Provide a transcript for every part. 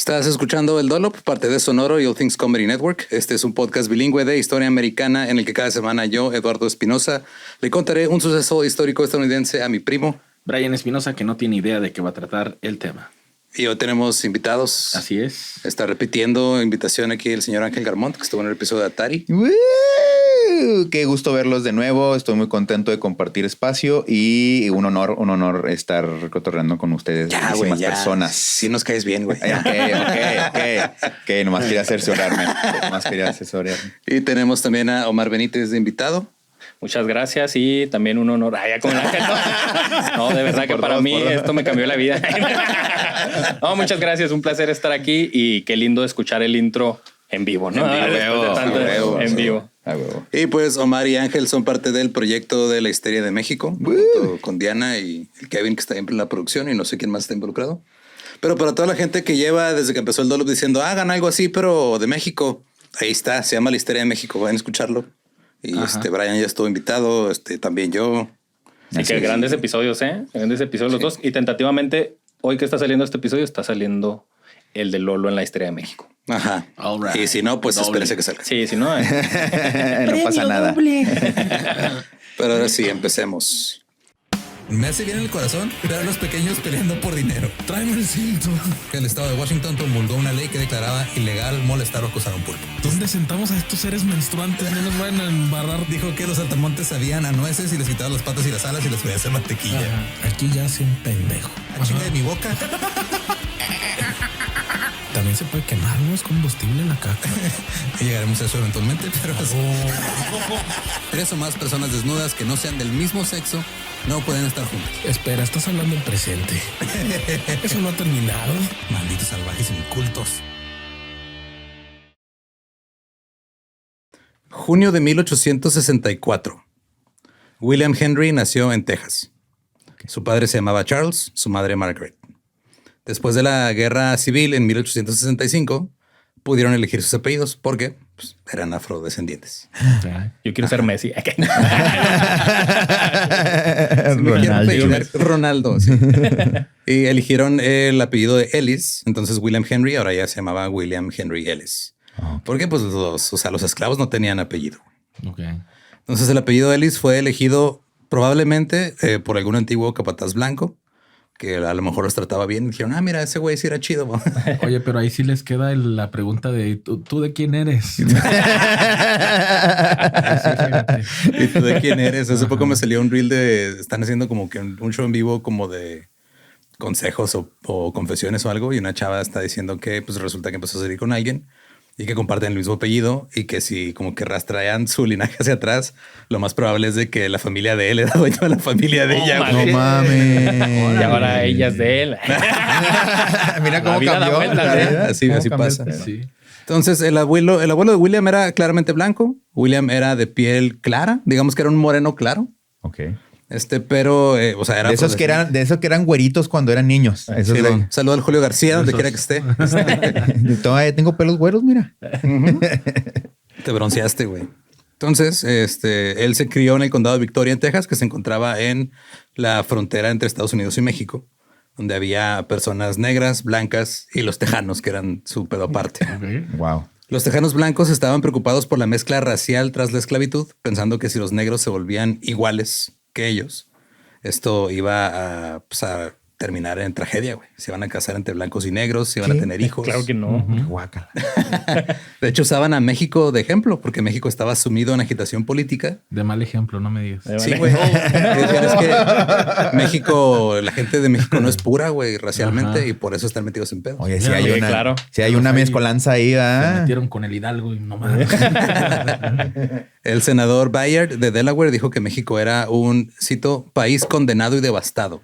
Estás escuchando El Dollop, parte de Sonoro y All Things Comedy Network. Este es un podcast bilingüe de historia americana en el que cada semana yo, Eduardo Espinosa, le contaré un suceso histórico estadounidense a mi primo Brian Espinosa, que no tiene idea de qué va a tratar el tema. Y hoy tenemos invitados. Así es. Está repitiendo invitación aquí el señor Ángel Garmont, que estuvo en el episodio de Atari. Qué gusto verlos de nuevo. Estoy muy contento de compartir espacio y un honor estar cotorreando con ustedes. Ya, güey, ya. Personas. Sí nos caes bien, güey. Ok. Nomás quería asesorarme. Y tenemos también a Omar Benítez de invitado. Muchas gracias y también un honor. Ay, con Ángel, no, de verdad que para mí esto me cambió la vida. No, muchas gracias. Un placer estar aquí y qué lindo escuchar el intro en vivo, ¿no? En vivo. Y pues Omar y Ángel son parte del proyecto de la Histeria de México, junto con Diana y el Kevin, que está en la producción, y no sé quién más está involucrado. Pero para toda la gente que lleva desde que empezó el Dollop diciendo hagan algo así, pero de México, ahí está, se llama la Histeria de México, vayan a escucharlo. Y Brian ya estuvo invitado, también yo. Así que grandes episodios, grandes episodios los dos. Y tentativamente, hoy que está saliendo este episodio, está saliendo el de Lolo en la Histeria de México. Ajá. Right. Y si no, pues espérese que salga. Sí, si no, no pasa nada. Pero ahora sí, empecemos. Me hace bien el corazón ver a los pequeños peleando por dinero. Tráeme el cinto. El estado de Washington promulgó una ley que declaraba ilegal molestar o acosar a un pulpo. ¿Dónde sentamos a estos seres menstruantes? No nos vayan a embarrar. Dijo que los saltamontes sabían a nueces y les quitaba las patas y las alas y les podía hacer mantequilla. Ajá. Aquí ya hace un pendejo. La chinga de mi boca. También se puede quemar, ¿no? Es combustible la caca. Llegaremos a eso eventualmente, pero... Tres o más personas desnudas que no sean del mismo sexo no pueden estar juntas. Espera, estás hablando en presente. Eso no ha terminado. Malditos salvajes incultos. Junio de 1864. William Henry nació en Texas. Su padre se llamaba Charles, su madre Margaret. Después de la guerra civil en 1865, pudieron elegir sus apellidos porque pues, eran afrodescendientes. yo quiero ser Messi. Ronaldo. Sí. Y eligieron el apellido de Ellis. Entonces William Henry ahora ya se llamaba William Henry Ellis. Porque pues los esclavos no tenían apellido. Okay. Entonces el apellido Ellis fue elegido probablemente por algún antiguo capataz blanco que a lo mejor los trataba bien. Y dijeron, mira, ese güey sí era chido. Oye, pero ahí sí les queda la pregunta de ¿tú de quién eres? ¿Y tú de quién eres? Hace poco me salió un reel están haciendo como que un show en vivo como de consejos o confesiones o algo. Y una chava está diciendo que pues resulta que empezó a salir con alguien y que comparten el mismo apellido y que si como que rastrean su linaje hacia atrás, lo más probable es de que la familia de él era dueño de la familia de ella. No mames. Y ahora ella es de él. Mira cómo cambió. Así pasa. Sí. Entonces el abuelo de William era claramente blanco. William era de piel clara, digamos que era un moreno claro. Ok. Pero, o sea, era de esos que eran güeritos cuando eran niños. Sí, saludo al Julio García, donde quiera que esté. Todavía tengo pelos güeros, mira. Te bronceaste, güey. Entonces, él se crió en el condado de Victoria, en Texas, que se encontraba en la frontera entre Estados Unidos y México, donde había personas negras, blancas y los tejanos, que eran su pedo aparte. Okay. Wow. Los tejanos blancos estaban preocupados por la mezcla racial tras la esclavitud, pensando que si los negros se volvían iguales que ellos, esto iba a terminar en tragedia, güey. Se iban a casar entre blancos y negros, se iban a tener hijos. Claro que no. Guácala. De hecho, usaban a México de ejemplo, porque México estaba sumido en agitación política. De mal ejemplo, no me digas. Sí, güey. Es que México, la gente de México no es pura, güey, racialmente, y por eso están metidos en pedos. Oye, Sí, hay una mezcolanza ahí. Se metieron con el Hidalgo y no más. El senador Bayard de Delaware dijo que México era un, cito, país condenado y devastado.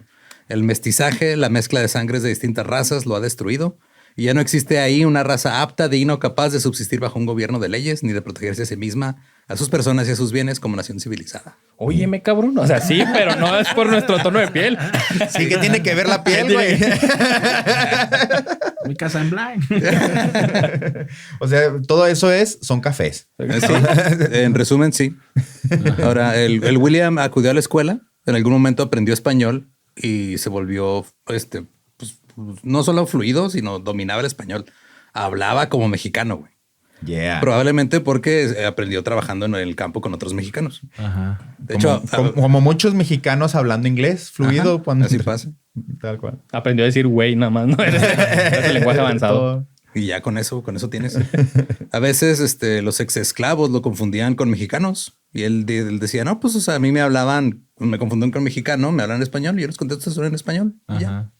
El mestizaje, la mezcla de sangres de distintas razas lo ha destruido y ya no existe ahí una raza apta, digna o capaz de subsistir bajo un gobierno de leyes ni de protegerse a sí misma, a sus personas y a sus bienes como nación civilizada. Óyeme, cabrón. O sea, sí, pero no es por nuestro tono de piel. Sí, que tiene que ver la piel, güey. Mi casa en blind. O sea, todo eso son cafés. Sí, en resumen, sí. Ahora, el William acudió a la escuela, en algún momento aprendió español y se volvió no solo fluido, sino dominaba el español. Hablaba como mexicano, güey. Yeah. Probablemente porque aprendió trabajando en el campo con otros mexicanos. Ajá. De hecho, como muchos mexicanos hablando inglés fluido. Ajá, cuando así pasa. Tal cual. Aprendió a decir güey nada más, ¿no? Es el lenguaje avanzado. Y ya con eso tienes. A veces los ex esclavos lo confundían con mexicanos. Y él decía, no, pues o sea, a mí me confunden con mexicano, me hablan español y yo les contesto solo en español. Y ya. Ajá.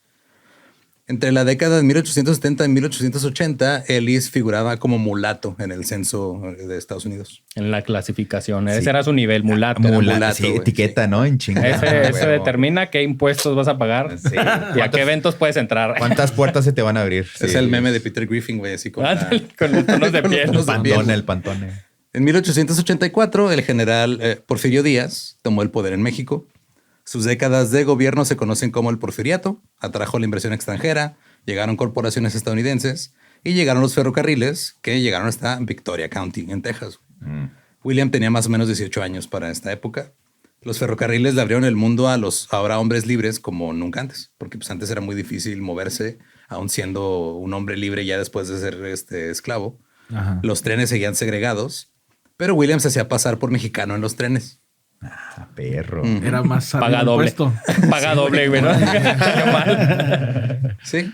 Entre la década de 1870 y 1880, Ellis figuraba como mulato en el censo de Estados Unidos. En la clasificación. Sí. Ese era su nivel, mulato. Mulato, sí, güey, etiqueta, sí. ¿no? En chingada. Ese determina qué impuestos vas a pagar Sí. y a qué eventos puedes entrar. ¿Cuántas puertas se te van a abrir? Es el meme de Peter Griffin, güey, así con Ándale, con los tonos de piel. El pantone. En 1884, el general Porfirio Díaz tomó el poder en México. Sus décadas de gobierno se conocen como el porfiriato. Atrajo la inversión extranjera, llegaron corporaciones estadounidenses y llegaron los ferrocarriles que llegaron hasta Victoria County, en Texas. William tenía más o menos 18 años para esta época. Los ferrocarriles le abrieron el mundo a los ahora hombres libres como nunca antes, porque pues antes era muy difícil moverse, aun siendo un hombre libre ya después de ser esclavo. Ajá. Los trenes seguían segregados, pero William se hacía pasar por mexicano en los trenes. Ah, perro. Era más Paga doble. Paga doble, güey, ¿no? Salió mal. Sí.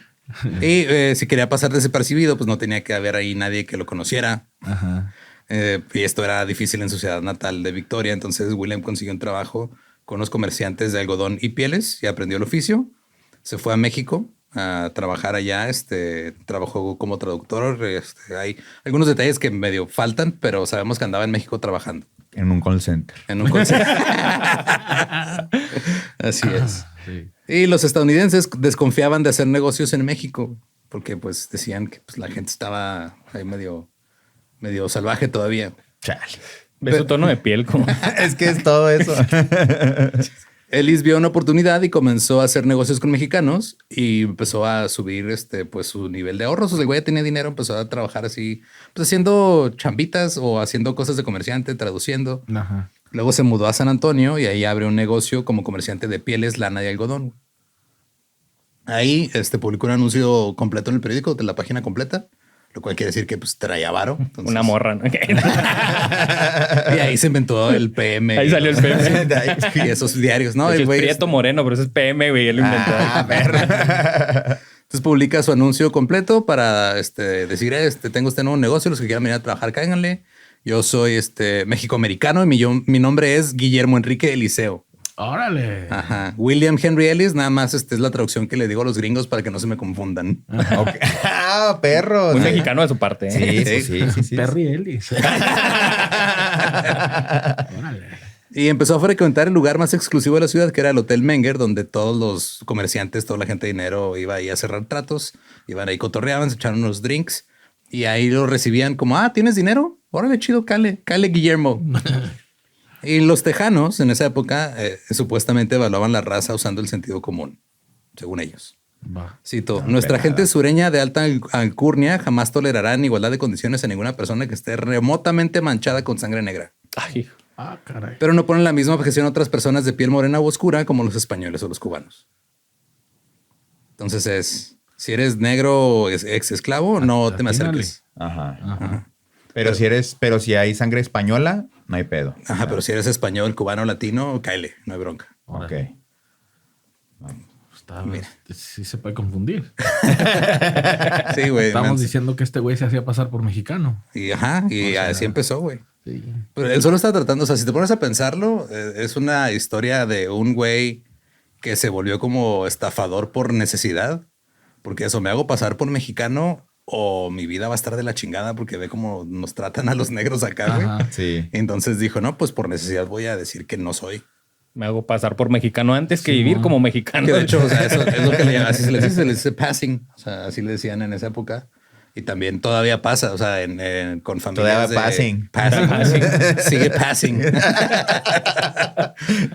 Y si quería pasar desapercibido, pues no tenía que haber ahí nadie que lo conociera. Ajá. Y esto era difícil en su ciudad natal de Victoria. Entonces William consiguió un trabajo con unos comerciantes de algodón y pieles y aprendió el oficio. Se fue a México a trabajar allá. Trabajó como traductor. Hay algunos detalles que medio faltan, pero sabemos que andaba en México trabajando. En un call center. En un consejo. Así es. Sí. Y los estadounidenses desconfiaban de hacer negocios en México porque pues decían que pues, la gente estaba ahí medio salvaje todavía. Chale. Ve su tono de piel como... Es que es todo eso. Ellis vio una oportunidad y comenzó a hacer negocios con mexicanos y empezó a subir pues su nivel de ahorros. O sea, el güey ya tenía dinero, empezó a trabajar así, pues haciendo chambitas o haciendo cosas de comerciante, traduciendo. Ajá. Luego se mudó a San Antonio y ahí abrió un negocio como comerciante de pieles, lana y algodón. Ahí publicó un anuncio completo en el periódico, de la página completa, lo cual quiere decir que pues traía varo. Entonces, Una morra, ¿no? y ahí se inventó el PM. Ahí salió el PM. Y esos diarios, ¿no? De hecho, El güey es Prieto Moreno, pero ese es PM, güey. Él lo inventó. Entonces publica su anuncio completo para decir, tengo este nuevo negocio, los que quieran venir a trabajar, cáiganle. Yo soy mexicoamericano y mi nombre es Guillermo Enrique Eliseo. Órale. Ajá. William Henry Ellis, nada más es la traducción que le digo a los gringos para que no se me confundan. Okay. Ah, perro. Muy Sí. mexicano de su parte. ¿eh? Sí. Perry Ellis. Órale. Y empezó a frecuentar el lugar más exclusivo de la ciudad, que era el Hotel Menger, donde todos los comerciantes, toda la gente de dinero iba ahí a cerrar tratos, iban ahí, cotorreaban, se echaron unos drinks y ahí lo recibían como, ¿tienes dinero? Órale, chido, cale Guillermo. Y los tejanos en esa época supuestamente evaluaban la raza usando el sentido común, según ellos. Va. Cito, nuestra gente sureña de alta alcurnia jamás tolerará en igualdad de condiciones a ninguna persona que esté remotamente manchada con sangre negra. Ay, Ah, caray. Pero no ponen la misma objeción a otras personas de piel morena o oscura como los españoles o los cubanos. Entonces si eres negro o ex esclavo, no te me acerques. Ajá. Pero si hay sangre española, no hay pedo. Ajá, pero si eres español, cubano, latino, cáele, no hay bronca. Ok. Sí se puede confundir. Sí, güey. Estamos diciendo que este güey se hacía pasar por mexicano. Y así empezó, güey. Sí. Pero él solo está tratando, o sea, si te pones a pensarlo, es una historia de un güey que se volvió como estafador por necesidad. Porque eso, me hago pasar por mexicano o mi vida va a estar de la chingada porque ve cómo nos tratan a los negros acá, güey. Ajá. Sí. Entonces dijo, no, pues por necesidad voy a decir que no soy. me hago pasar por mexicano antes que vivir como mexicano. Que de hecho, o sea, eso es lo que le llaman, así se le dice passing. O sea, así le decían en esa época. Y también todavía pasa, o sea, con familias todavía passing. Sigue passing.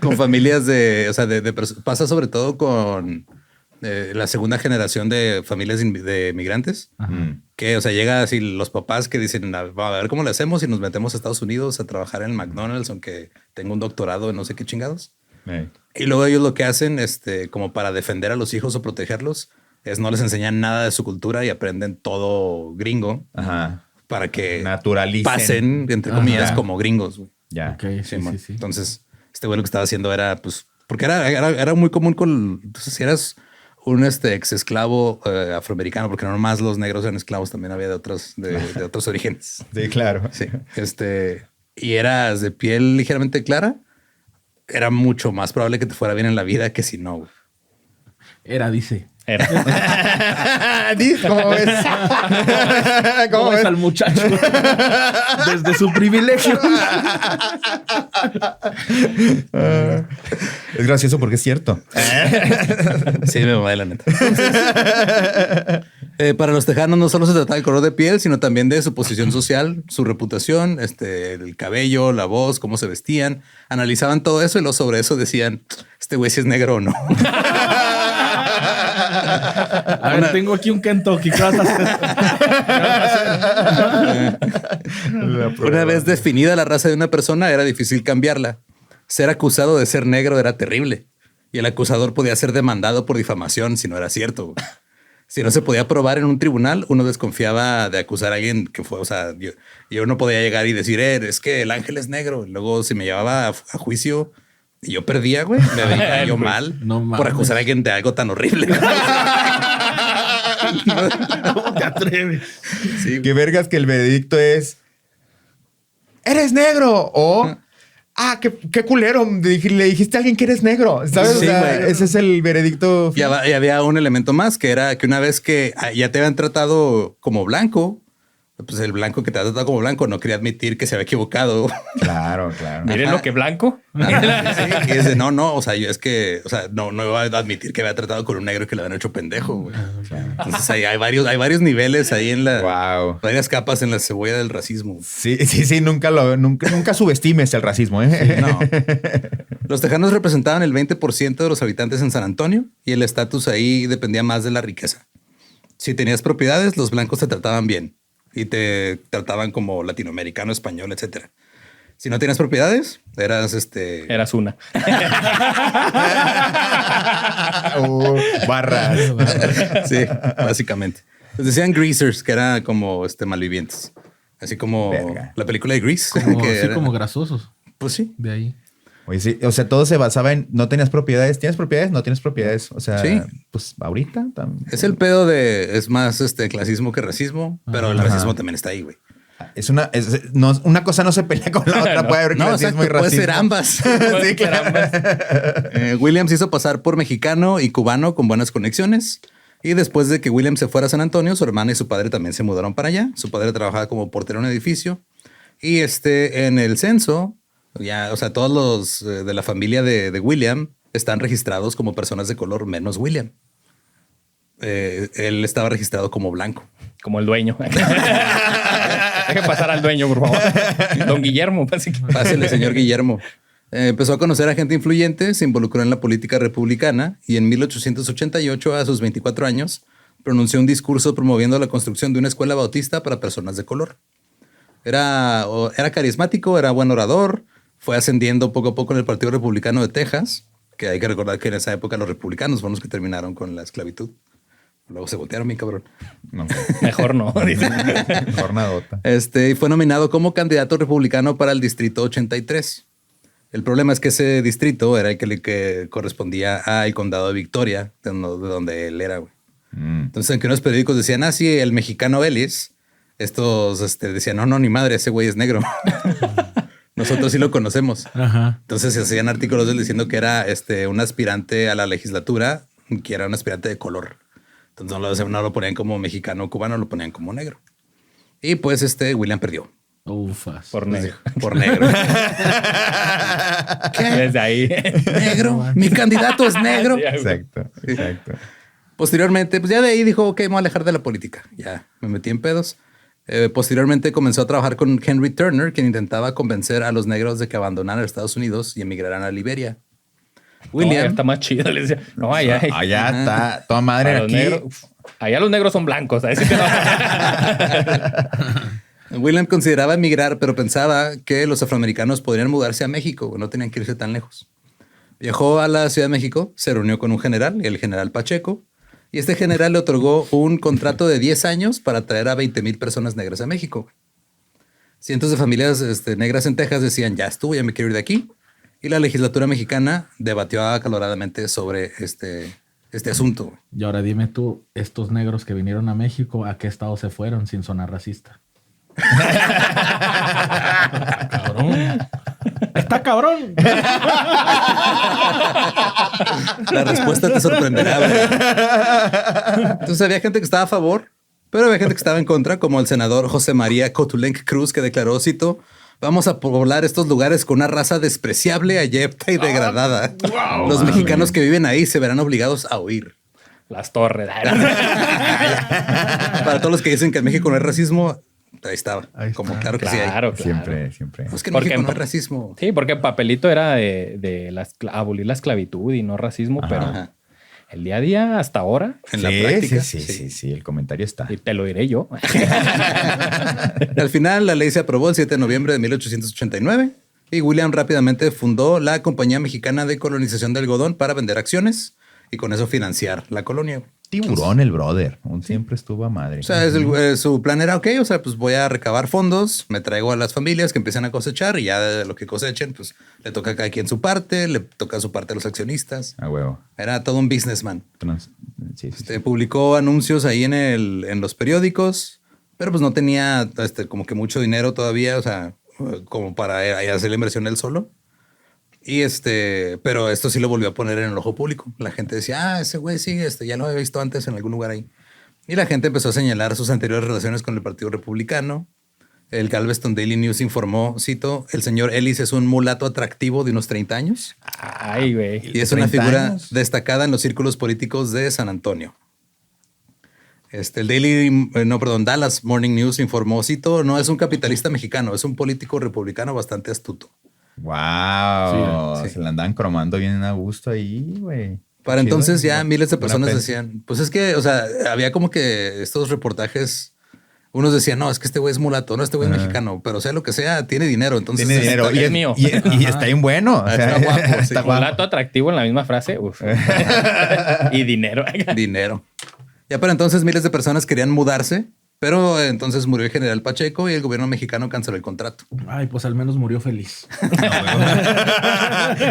Con familias pasa sobre todo con la segunda generación de familias de migrantes. Que, o sea, llega así los papás que dicen, a ver cómo le hacemos y nos metemos a Estados Unidos a trabajar en el McDonald's, aunque tengo un doctorado en no sé qué chingados. Y luego ellos lo que hacen, como para defender a los hijos o protegerlos, es no les enseñan nada de su cultura y aprenden todo gringo para que naturalicen, pasen, entre comillas, como gringos. Güey. Ya. Ok, sí. Entonces, este güey lo que estaba haciendo era, pues, porque era muy común con, entonces, si eras un ex esclavo afroamericano, porque no nomás los negros eran esclavos, también había de otros orígenes. Sí, claro. Sí. Y eras de piel ligeramente clara, era mucho más probable que te fuera bien en la vida que si no, güey. Dice. ¿Cómo ves? ¿Cómo ves al muchacho? Desde su privilegio. Es gracioso porque es cierto. Sí, me va de la neta. Para los tejanos no solo se trataba del color de piel, sino también de su posición social, su reputación, el cabello, la voz, cómo se vestían. Analizaban todo eso y luego sobre eso decían, este güey si es negro o no. A ver, tengo aquí un Kentucky. ¿Qué vas a hacer? Una vez definida la raza de una persona, era difícil cambiarla. Ser acusado de ser negro era terrible. Y el acusador podía ser demandado por difamación si no era cierto. Si no se podía probar en un tribunal, uno desconfiaba de acusar a alguien que fue, o sea, yo no podía llegar y decir, es que el ángel es negro. Y luego si me llevaba a juicio y yo perdía, güey, me veía yo mal por acusar a alguien de algo tan horrible. ¿Cómo te atreves? Sí. Qué vergas que el veredicto es, eres negro o... qué culero. Le dijiste a alguien que eres negro, ¿sabes? Sí, ese es el veredicto. Y había un elemento más, que era que una vez que ya te habían tratado como blanco, pues el blanco que te ha tratado como blanco no quería admitir que se había equivocado. Claro. Miren lo que blanco. Sí, y dice, no, o sea, yo es que, o sea, no iba a admitir que había tratado con un negro y que le habían hecho pendejo, güey. Entonces hay varios niveles ahí en varias capas en la cebolla del racismo. Sí, nunca subestimes el racismo, ¿eh? Sí, no. Los tejanos representaban el 20% de los habitantes en San Antonio y el estatus ahí dependía más de la riqueza. Si tenías propiedades, los blancos te trataban bien y te trataban como latinoamericano, español, etcétera. Si no tenías propiedades, eras Eras una. Barras. Sí, básicamente. Les decían greasers, que era como malvivientes. Así como la película de Grease. Como grasosos. Pues sí. De ahí. Oye, sí, o sea, todo se basaba en no tenías propiedades. ¿Tienes propiedades? No tienes propiedades. O sea, sí. Pues ahorita también. Es el pedo es más clasismo que racismo, pero el racismo también está ahí, güey. Una cosa no se pelea con la otra. Puede haber clasismo y racismo. Puede ser ambas. Sí, claro. Williams hizo pasar por mexicano y cubano con buenas conexiones. Y después de que Williams se fuera a San Antonio, su hermana y su padre también se mudaron para allá. Su padre trabajaba como portero en un edificio. Y en el censo, ya, o sea, todos los de la familia de William están registrados como personas de color, menos William. Él estaba registrado como blanco. Como el dueño. Deje pasar al dueño, por favor. Don Guillermo. Pásele, señor Guillermo. Empezó a conocer a gente influyente, se involucró en la política republicana y en 1888, a sus 24 años, pronunció un discurso promoviendo la construcción de una escuela bautista para personas de color. Era carismático, era buen orador, fue ascendiendo poco a poco en el Partido Republicano de Texas, que hay que recordar que en esa época los republicanos fueron los que terminaron con la esclavitud. Luego se voltearon, mi cabrón. No. Mejor no. Jornadota. Y fue nominado como candidato republicano para el distrito 83. El problema es que ese distrito era el que correspondía al condado de Victoria, de donde él era, güey. Entonces, aunque unos periódicos decían, sí, el mexicano Ellis, estos decían, no, ni madre, ese güey es negro. Nosotros sí lo conocemos. Ajá. Entonces se hacían artículos de él diciendo que era un aspirante a la legislatura, que era un aspirante de color. Entonces no lo ponían como mexicano o cubano, lo ponían como negro. Y pues William perdió. Ufas. Por negro. Por negro. ¿Qué? Desde ahí. Negro. Mi candidato es negro. Exacto. Posteriormente, pues ya de ahí dijo, ok, me voy a alejar de la política. Ya me metí en pedos. Posteriormente comenzó a trabajar con Henry Turner, quien intentaba convencer a los negros de que abandonaran Estados Unidos y emigraran a Liberia. William está más chido. Le decía, allá está toda madre aquí. Allá los negros son blancos. William consideraba emigrar, pero pensaba que los afroamericanos podrían mudarse a México. No tenían que irse tan lejos. Viajó a la Ciudad de México, se reunió con un general, el general Pacheco, Y este general le otorgó un contrato de 10 años para traer a 20,000 personas negras a México. Cientos de familias negras en Texas decían, ya estuvo, ya me quiero ir de aquí. Y la legislatura mexicana debatió acaloradamente sobre este asunto. Y ahora dime tú, estos negros que vinieron a México, ¿a qué estado se fueron sin sonar racista? Cabrón. Está cabrón. La respuesta te sorprenderá, güey. Entonces había gente que estaba a favor, pero había gente que estaba en contra, como el senador José María Cotulenc Cruz, que declaró, cito, vamos a poblar estos lugares con una raza despreciable, ayepta y degradada. Los mexicanos que viven ahí se verán obligados a huir. Las torres. Para todos los que dicen que en México no hay racismo, ahí estaba. Ahí Como está. claro que sí hay. Claro. Siempre. No, es que en Porque México no hay en- racismo. Sí, porque el papelito era de abolir la esclavitud y no racismo, pero Ajá. el día a día hasta ahora, En la práctica. Sí, el comentario está. y te lo diré yo. Al final, la ley se aprobó el 7 de noviembre de 1889 y William rápidamente fundó la Compañía Mexicana de Colonización de Algodón para vender acciones y con eso financiar la colonia. Tiburón el brother. Siempre estuvo a madre. O sea, su plan era, ok, o sea, pues voy a recabar fondos, me traigo a las familias que empiezan a cosechar y ya de lo que cosechen, pues le toca a cada quien su parte, le toca su parte a los accionistas. A huevo. Era todo un businessman. Sí. Publicó anuncios ahí en los periódicos, pero pues no tenía como que mucho dinero todavía, o sea, como para hacer la inversión él solo. Y pero esto sí lo volvió a poner en el ojo público. La gente decía, ese güey sí, ya lo había visto antes en algún lugar ahí. Y la gente empezó a señalar sus anteriores relaciones con el Partido Republicano. El Galveston Daily News informó, cito, el señor Ellis es un mulato atractivo de unos 30 años. Ay, güey. Y es una 30 figura años. destacada en los círculos políticos de San Antonio. Dallas Morning News informó, cito, no es un capitalista mexicano, es un político republicano bastante astuto. Wow. Sí. Se la andaban cromando bien a gusto ahí, güey. Para Chido, entonces ya buena- miles de buena personas prensa. decían, pues es que, o sea, había como que estos reportajes, unos decían, no, es que este güey es mulato, no, este güey es mexicano, pero sea lo que sea, tiene dinero, entonces Tiene dinero. es mío. Y está bien bueno. O sea, Está guapo, sí. está guapo. Mulato atractivo en la misma frase. Uf. Y dinero. dinero. Ya para entonces miles de personas querían mudarse, pero entonces murió el general Pacheco y el gobierno mexicano canceló el contrato. Ay, pues al menos murió feliz.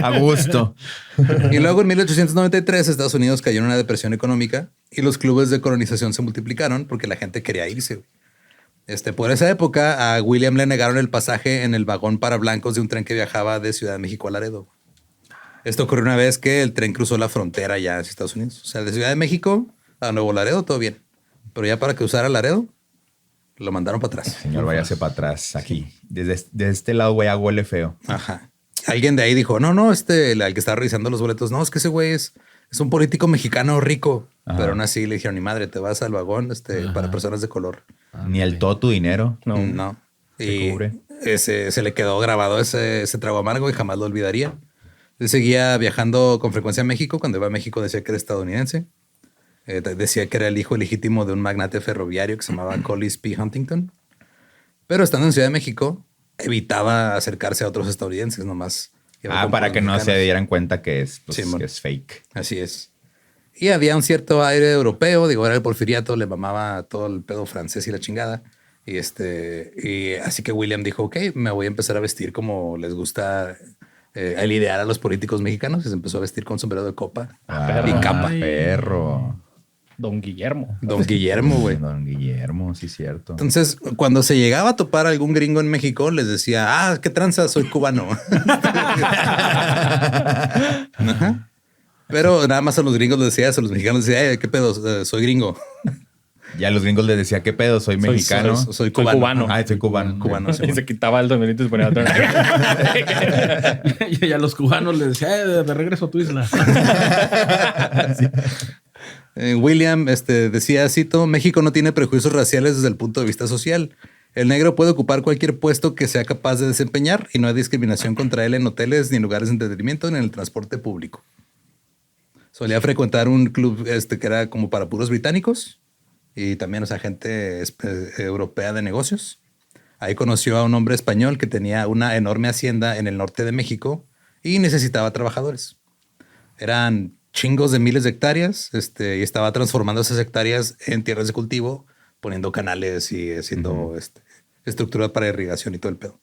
A gusto. Y luego en 1893 Estados Unidos cayó en una depresión económica y los clubes de colonización se multiplicaron porque la gente quería irse. Por esa época a William le negaron el pasaje en el vagón para blancos de un tren que viajaba de Ciudad de México a Laredo. Esto ocurrió una vez que el tren cruzó la frontera ya hacia Estados Unidos. O sea, de Ciudad de México a Nuevo Laredo, todo bien. Pero ya para cruzar a Laredo, lo mandaron para atrás. Señor, váyase para atrás aquí. Desde este lado, güey, huele feo. Ajá. Alguien de ahí dijo, no, al que estaba revisando los boletos, no, es que ese güey es un político mexicano rico. Ajá. Pero aún así le dijeron, ni madre, te vas al vagón para personas de color. Ni el todo tu dinero. No. Se Y cubre. se le quedó grabado ese trago amargo y jamás lo olvidaría. Él seguía viajando con frecuencia a México. Cuando iba a México decía que era estadounidense. Decía que era el hijo legítimo de un magnate ferroviario que se llamaba Collis P. Huntington. Pero estando en Ciudad de México, evitaba acercarse a otros estadounidenses nomás. Iba con Para puros que no se mexicanos. dieran cuenta que es, pues, Simón. que es fake. Así es. Y había un cierto aire europeo. Digo, era el porfiriato, le mamaba todo el pedo francés y la chingada. Y así que William dijo, ok, me voy a empezar a vestir como les gusta el idear a los políticos mexicanos. Y se empezó a vestir con sombrero de copa y capa. Perro. Don Guillermo. Don Guillermo, güey. Don Guillermo, sí, cierto. Entonces, cuando se llegaba a topar a algún gringo en México, les decía, qué tranza, soy cubano. Ajá. Pero nada más a los gringos les decía eso, a los mexicanos decía, qué pedo, soy gringo. Ya a los gringos les decía, ¿qué pedo? Soy mexicano. Soy cubano. Soy cubano. Cubano, sí. Y se quitaba el sombrerito y se ponía otro. Y a los cubanos les decía, de regreso a tu isla. William decía, cito, México no tiene prejuicios raciales desde el punto de vista social. El negro puede ocupar cualquier puesto que sea capaz de desempeñar y no hay discriminación contra él en hoteles, ni en lugares de entretenimiento, ni en el transporte público. Solía frecuentar un club que era como para puros británicos y también, o sea, gente europea de negocios. Ahí conoció a un hombre español que tenía una enorme hacienda en el norte de México y necesitaba trabajadores. Eran chingos de miles de hectáreas, y estaba transformando esas hectáreas en tierras de cultivo, poniendo canales y haciendo estructura para irrigación y todo el pedo.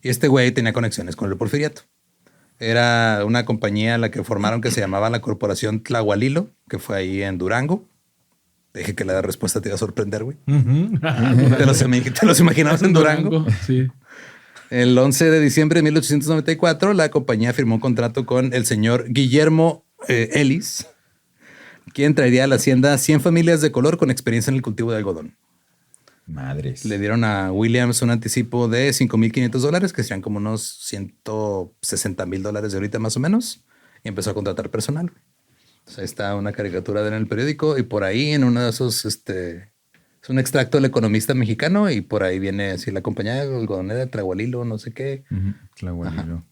Y este güey tenía conexiones con el Porfiriato. Era una compañía la que formaron que se llamaba la Corporación Tlahualilo, que fue ahí en Durango. Dije que la respuesta te iba a sorprender, güey. ¿Te los imaginabas en Durango? Sí. El 11 de diciembre de 1894, la compañía firmó un contrato con el señor Guillermo Ellis, quien traería a la hacienda 100 familias de color con experiencia en el cultivo de algodón. Madres. Le dieron a Williams un anticipo de $5,500, que serían como unos $160,000 de ahorita más o menos, y empezó a contratar personal. Entonces ahí está una caricatura de él en el periódico, y por ahí en uno de esos, es un extracto del Economista mexicano, y por ahí viene así la compañía algodonera Tlahualilo, no sé qué. Tlahualilo.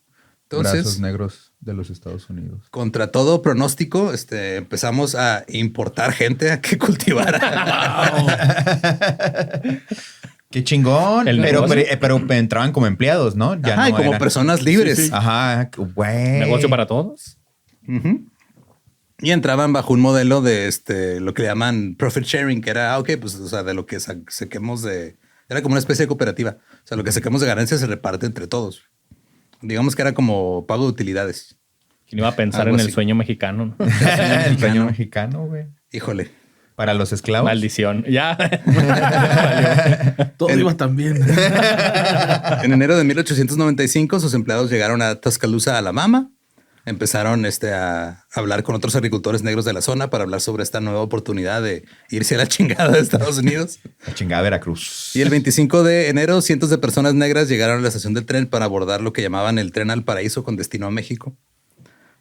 Entonces, Brazos negros de los Estados Unidos. Contra todo pronóstico, empezamos a importar gente a que cultivara. Qué chingón. Pero entraban como empleados, ¿no? Ya Ajá, no como eran personas libres. Sí. Ajá, güey. Negocio para todos. Y entraban bajo un modelo de lo que le llaman profit sharing, que era, pues, o sea, de lo que saquemos era como una especie de cooperativa. O sea, lo que saquemos de ganancias se reparte entre todos. Digamos que era como pago de utilidades. ¿Quién iba a pensar Algo en el así. sueño mexicano? El sueño mexicano, güey. Híjole. Para los esclavos. Maldición. Ya. Todo iba tan bien. En enero de 1895, sus empleados llegaron a Tuscaloosa, Alabama. Empezaron a hablar con otros agricultores negros de la zona para hablar sobre esta nueva oportunidad de irse a la chingada de Estados Unidos. La chingada Veracruz. Y el 25 de enero, cientos de personas negras llegaron a la estación del tren para abordar lo que llamaban el tren al paraíso con destino a México.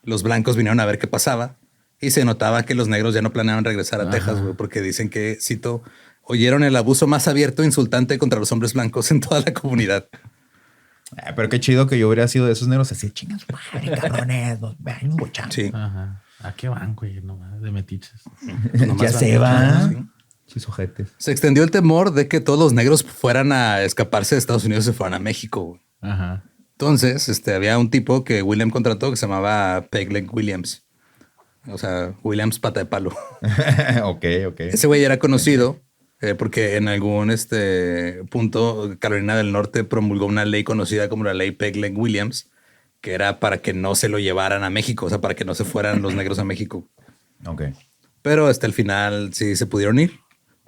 Los blancos vinieron a ver qué pasaba y se notaba que los negros ya no planeaban regresar a Texas, güey, porque dicen que, cito, oyeron el abuso más abierto e insultante contra los hombres blancos en toda la comunidad. Pero qué chido que yo hubiera sido de esos negros así, chingas madre, cabrones, nos ven bochando. Sí. Ajá. ¿A qué van, güey? Nomás de metiches. Nomás Ya se va. Sí. Sus ojetes. Se extendió el temor de que todos los negros fueran a escaparse de Estados Unidos y se fueran a México, güey. Ajá. Entonces, había un tipo que William contrató que se llamaba Pegleg Williams. O sea, Williams pata de palo. Ok. Ese güey era conocido porque en algún punto Carolina del Norte promulgó una ley conocida como la ley Pegleg Williams, que era para que no se lo llevaran a México, o sea, para que no se fueran los negros a México. Ok. Pero hasta el final sí se pudieron ir.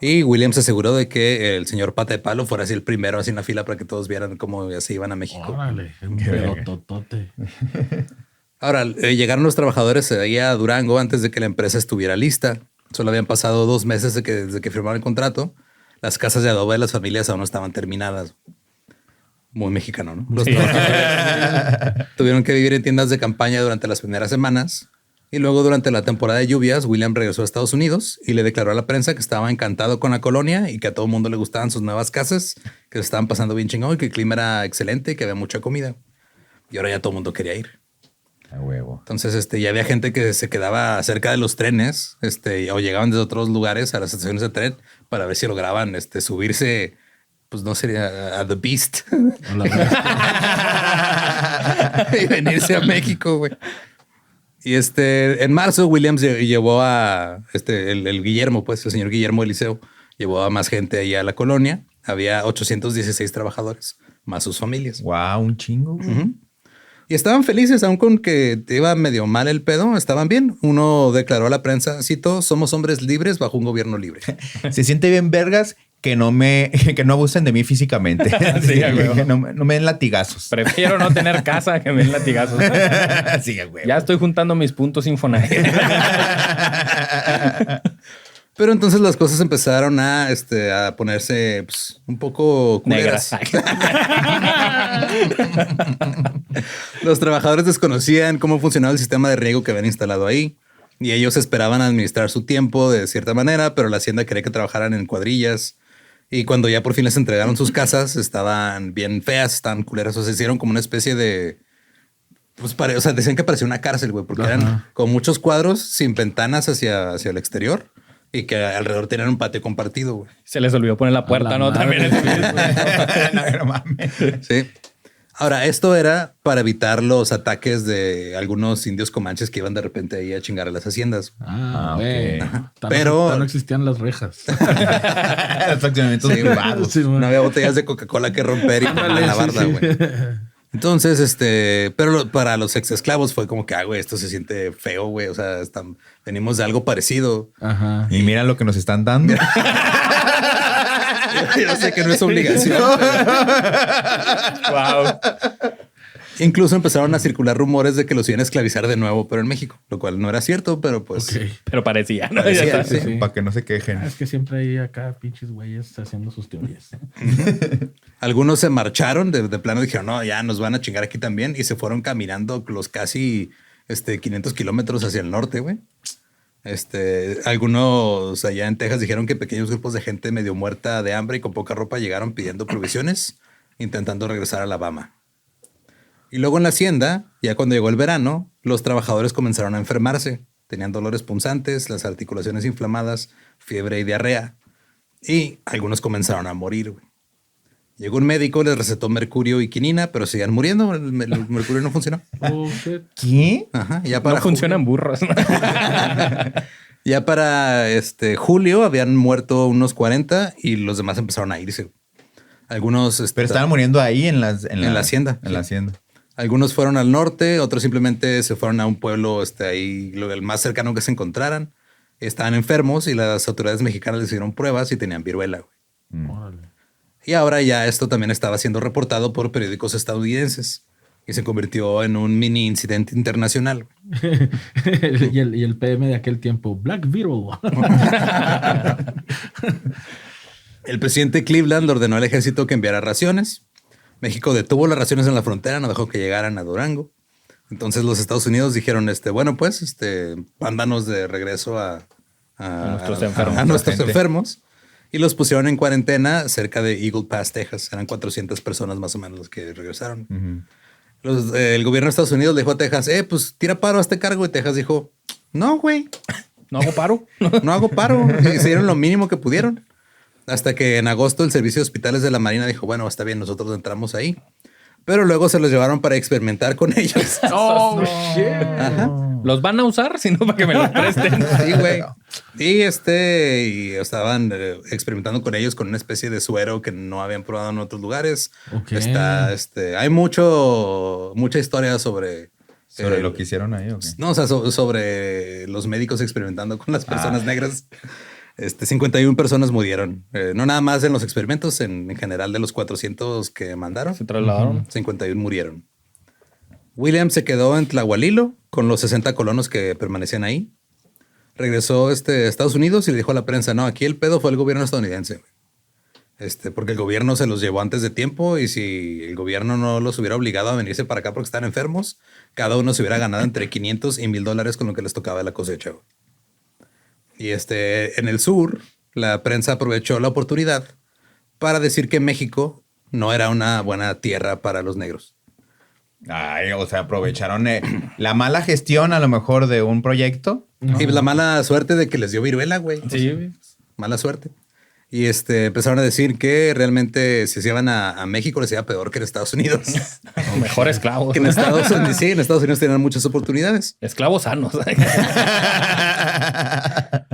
Y Williams se aseguró de que el señor pata de palo fuera así el primero, así en la fila, para que todos vieran cómo ya se iban a México. Órale, un pedototote. Ahora, llegaron los trabajadores ahí a Durango antes de que la empresa estuviera lista. Solo habían pasado 2 meses desde que firmaron el contrato. Las casas de adobe de las familias aún no estaban terminadas. Muy mexicano, ¿no? Los trabajadores tuvieron que vivir en tiendas de campaña durante las primeras semanas. Y luego, durante la temporada de lluvias, William regresó a Estados Unidos y le declaró a la prensa que estaba encantado con la colonia y que a todo el mundo le gustaban sus nuevas casas, que se estaban pasando bien chingón y que el clima era excelente y que había mucha comida. Y ahora ya todo el mundo quería ir. A huevo. Entonces, ya había gente que se quedaba cerca de los trenes, o llegaban de otros lugares a las estaciones de tren para ver si lograban, subirse, pues no sería a The Beast y venirse a México, güey. Y en marzo, Williams llevó a el Guillermo, pues el señor Guillermo Eliseo, llevó a más gente ahí a la colonia. Había 816 trabajadores, más sus familias. Wow, un chingo, güey. Y estaban felices, aun con que iba medio mal el pedo, estaban bien. Uno declaró a la prensa, cito, somos hombres libres bajo un gobierno libre. Se siente bien vergas que no abusen de mí físicamente. Sí, que no me den latigazos. Prefiero no tener casa que me den latigazos. Sí, güey. Ya estoy juntando mis puntos Infonavit. Pero entonces las cosas empezaron a ponerse pues, un poco culeras. Negras. Los trabajadores desconocían cómo funcionaba el sistema de riego que habían instalado ahí y ellos esperaban administrar su tiempo de cierta manera, pero la hacienda quería que trabajaran en cuadrillas. Y cuando ya por fin les entregaron sus casas, estaban bien feas, estaban culeras. O sea, se hicieron como una especie de... Pues o sea, decían que parecía una cárcel, güey, porque eran con muchos cuadros sin ventanas hacia el exterior y que alrededor tenían un patio compartido, güey. Se les olvidó poner la puerta, ¿no? madre. También. No mames. Sí. Ahora, esto era para evitar los ataques de algunos indios comanches que iban de repente ahí a chingar a las haciendas. Güey. Pero- No existían las rejas. Los fraccionamientos Sí, privados. Sí, No había botellas de Coca-Cola que romper y poner a la barda, güey. Entonces, pero para los ex esclavos fue como que, güey, esto se siente feo, güey. O sea, venimos de algo parecido. Ajá. Y mira lo que nos están dando. Yo sé que no es obligación. Wow. Incluso empezaron a circular rumores de que los iban a esclavizar de nuevo, pero en México, lo cual no era cierto, pero pues Ok. Pero parecía, ¿no? Parecía, Ya está. sí. Para que no se quejen. Es que siempre hay acá pinches güeyes haciendo sus teorías. algunos se marcharon de plano, dijeron, no, ya nos van a chingar aquí también, y se fueron caminando los casi 500 kilómetros hacia el norte, güey. Algunos allá en Texas dijeron que pequeños grupos de gente medio muerta de hambre y con poca ropa llegaron pidiendo provisiones, intentando regresar a Alabama. Y luego en la hacienda, ya cuando llegó el verano, los trabajadores comenzaron a enfermarse. Tenían dolores punzantes, las articulaciones inflamadas, fiebre y diarrea. Y algunos comenzaron a morir, güey. Llegó un médico, les recetó mercurio y quinina, pero seguían muriendo. El mercurio no funcionó. Oh, shit. ¿Qué? Ajá, ya para No funcionan burros. Ya para julio habían muerto unos 40 y los demás empezaron a irse. Algunos Pero estaban muriendo ahí en la hacienda. En la hacienda. Algunos fueron al norte, otros simplemente se fueron a un pueblo ahí, el más cercano que se encontraran. Estaban enfermos y las autoridades mexicanas les hicieron pruebas y tenían viruela, güey. Órale. Y ahora ya esto también estaba siendo reportado por periódicos estadounidenses y se convirtió en un mini incidente internacional. y el PM de aquel tiempo, Black Beetle. El presidente Cleveland le ordenó al ejército que enviara raciones. México detuvo las raciones en la frontera, no dejó que llegaran a Durango. Entonces los Estados Unidos dijeron, bueno, pues, mándanos de regreso a nuestros enfermos. a nuestros Gente. enfermos. Y los pusieron en cuarentena cerca de Eagle Pass, Texas. Eran 400 personas más o menos los que regresaron. El gobierno de Estados Unidos le dijo a Texas, pues tira paro a este cargo. Y Texas dijo, no, güey, No hago paro. no hago paro. Y hicieron lo mínimo que pudieron. Hasta que en agosto el Servicio de Hospitales de la Marina dijo, bueno, está bien, nosotros entramos ahí. Pero luego se los llevaron para experimentar con ellos. Oh, shit. Ajá. ¿Los van a usar? Si no, para que me los presten. Sí, güey. Y y estaban experimentando con ellos con una especie de suero que no habían probado en otros lugares. Ok. Hay mucha historia sobre Lo que hicieron ahí, ¿o qué? no, o sea, sobre los médicos experimentando con las personas negras. 51 personas murieron. No nada más en los experimentos, en general de los 400 que mandaron. Se trasladaron. 51 murieron. William se quedó en Tlahualilo con los 60 colonos que permanecían ahí. Regresó a Estados Unidos y le dijo a la prensa, no, aquí el pedo fue el gobierno estadounidense. Porque el gobierno se los llevó antes de tiempo y si el gobierno no los hubiera obligado a venirse para acá porque están enfermos, cada uno se hubiera ganado entre 500 y $1,000 con lo que les tocaba de la cosecha. Y en el sur, la prensa aprovechó la oportunidad para decir que México no era una buena tierra para los negros. Ay, o sea, aprovecharon la mala gestión a lo mejor de un proyecto. Y la mala suerte de que les dio viruela, güey. Sí, güey. Mala suerte. Y empezaron a decir que realmente si se iban a México les iba peor que en Estados Unidos. Mejor esclavos. Que en Estados Unidos, sí, en Estados Unidos tenían muchas oportunidades. Esclavos sanos.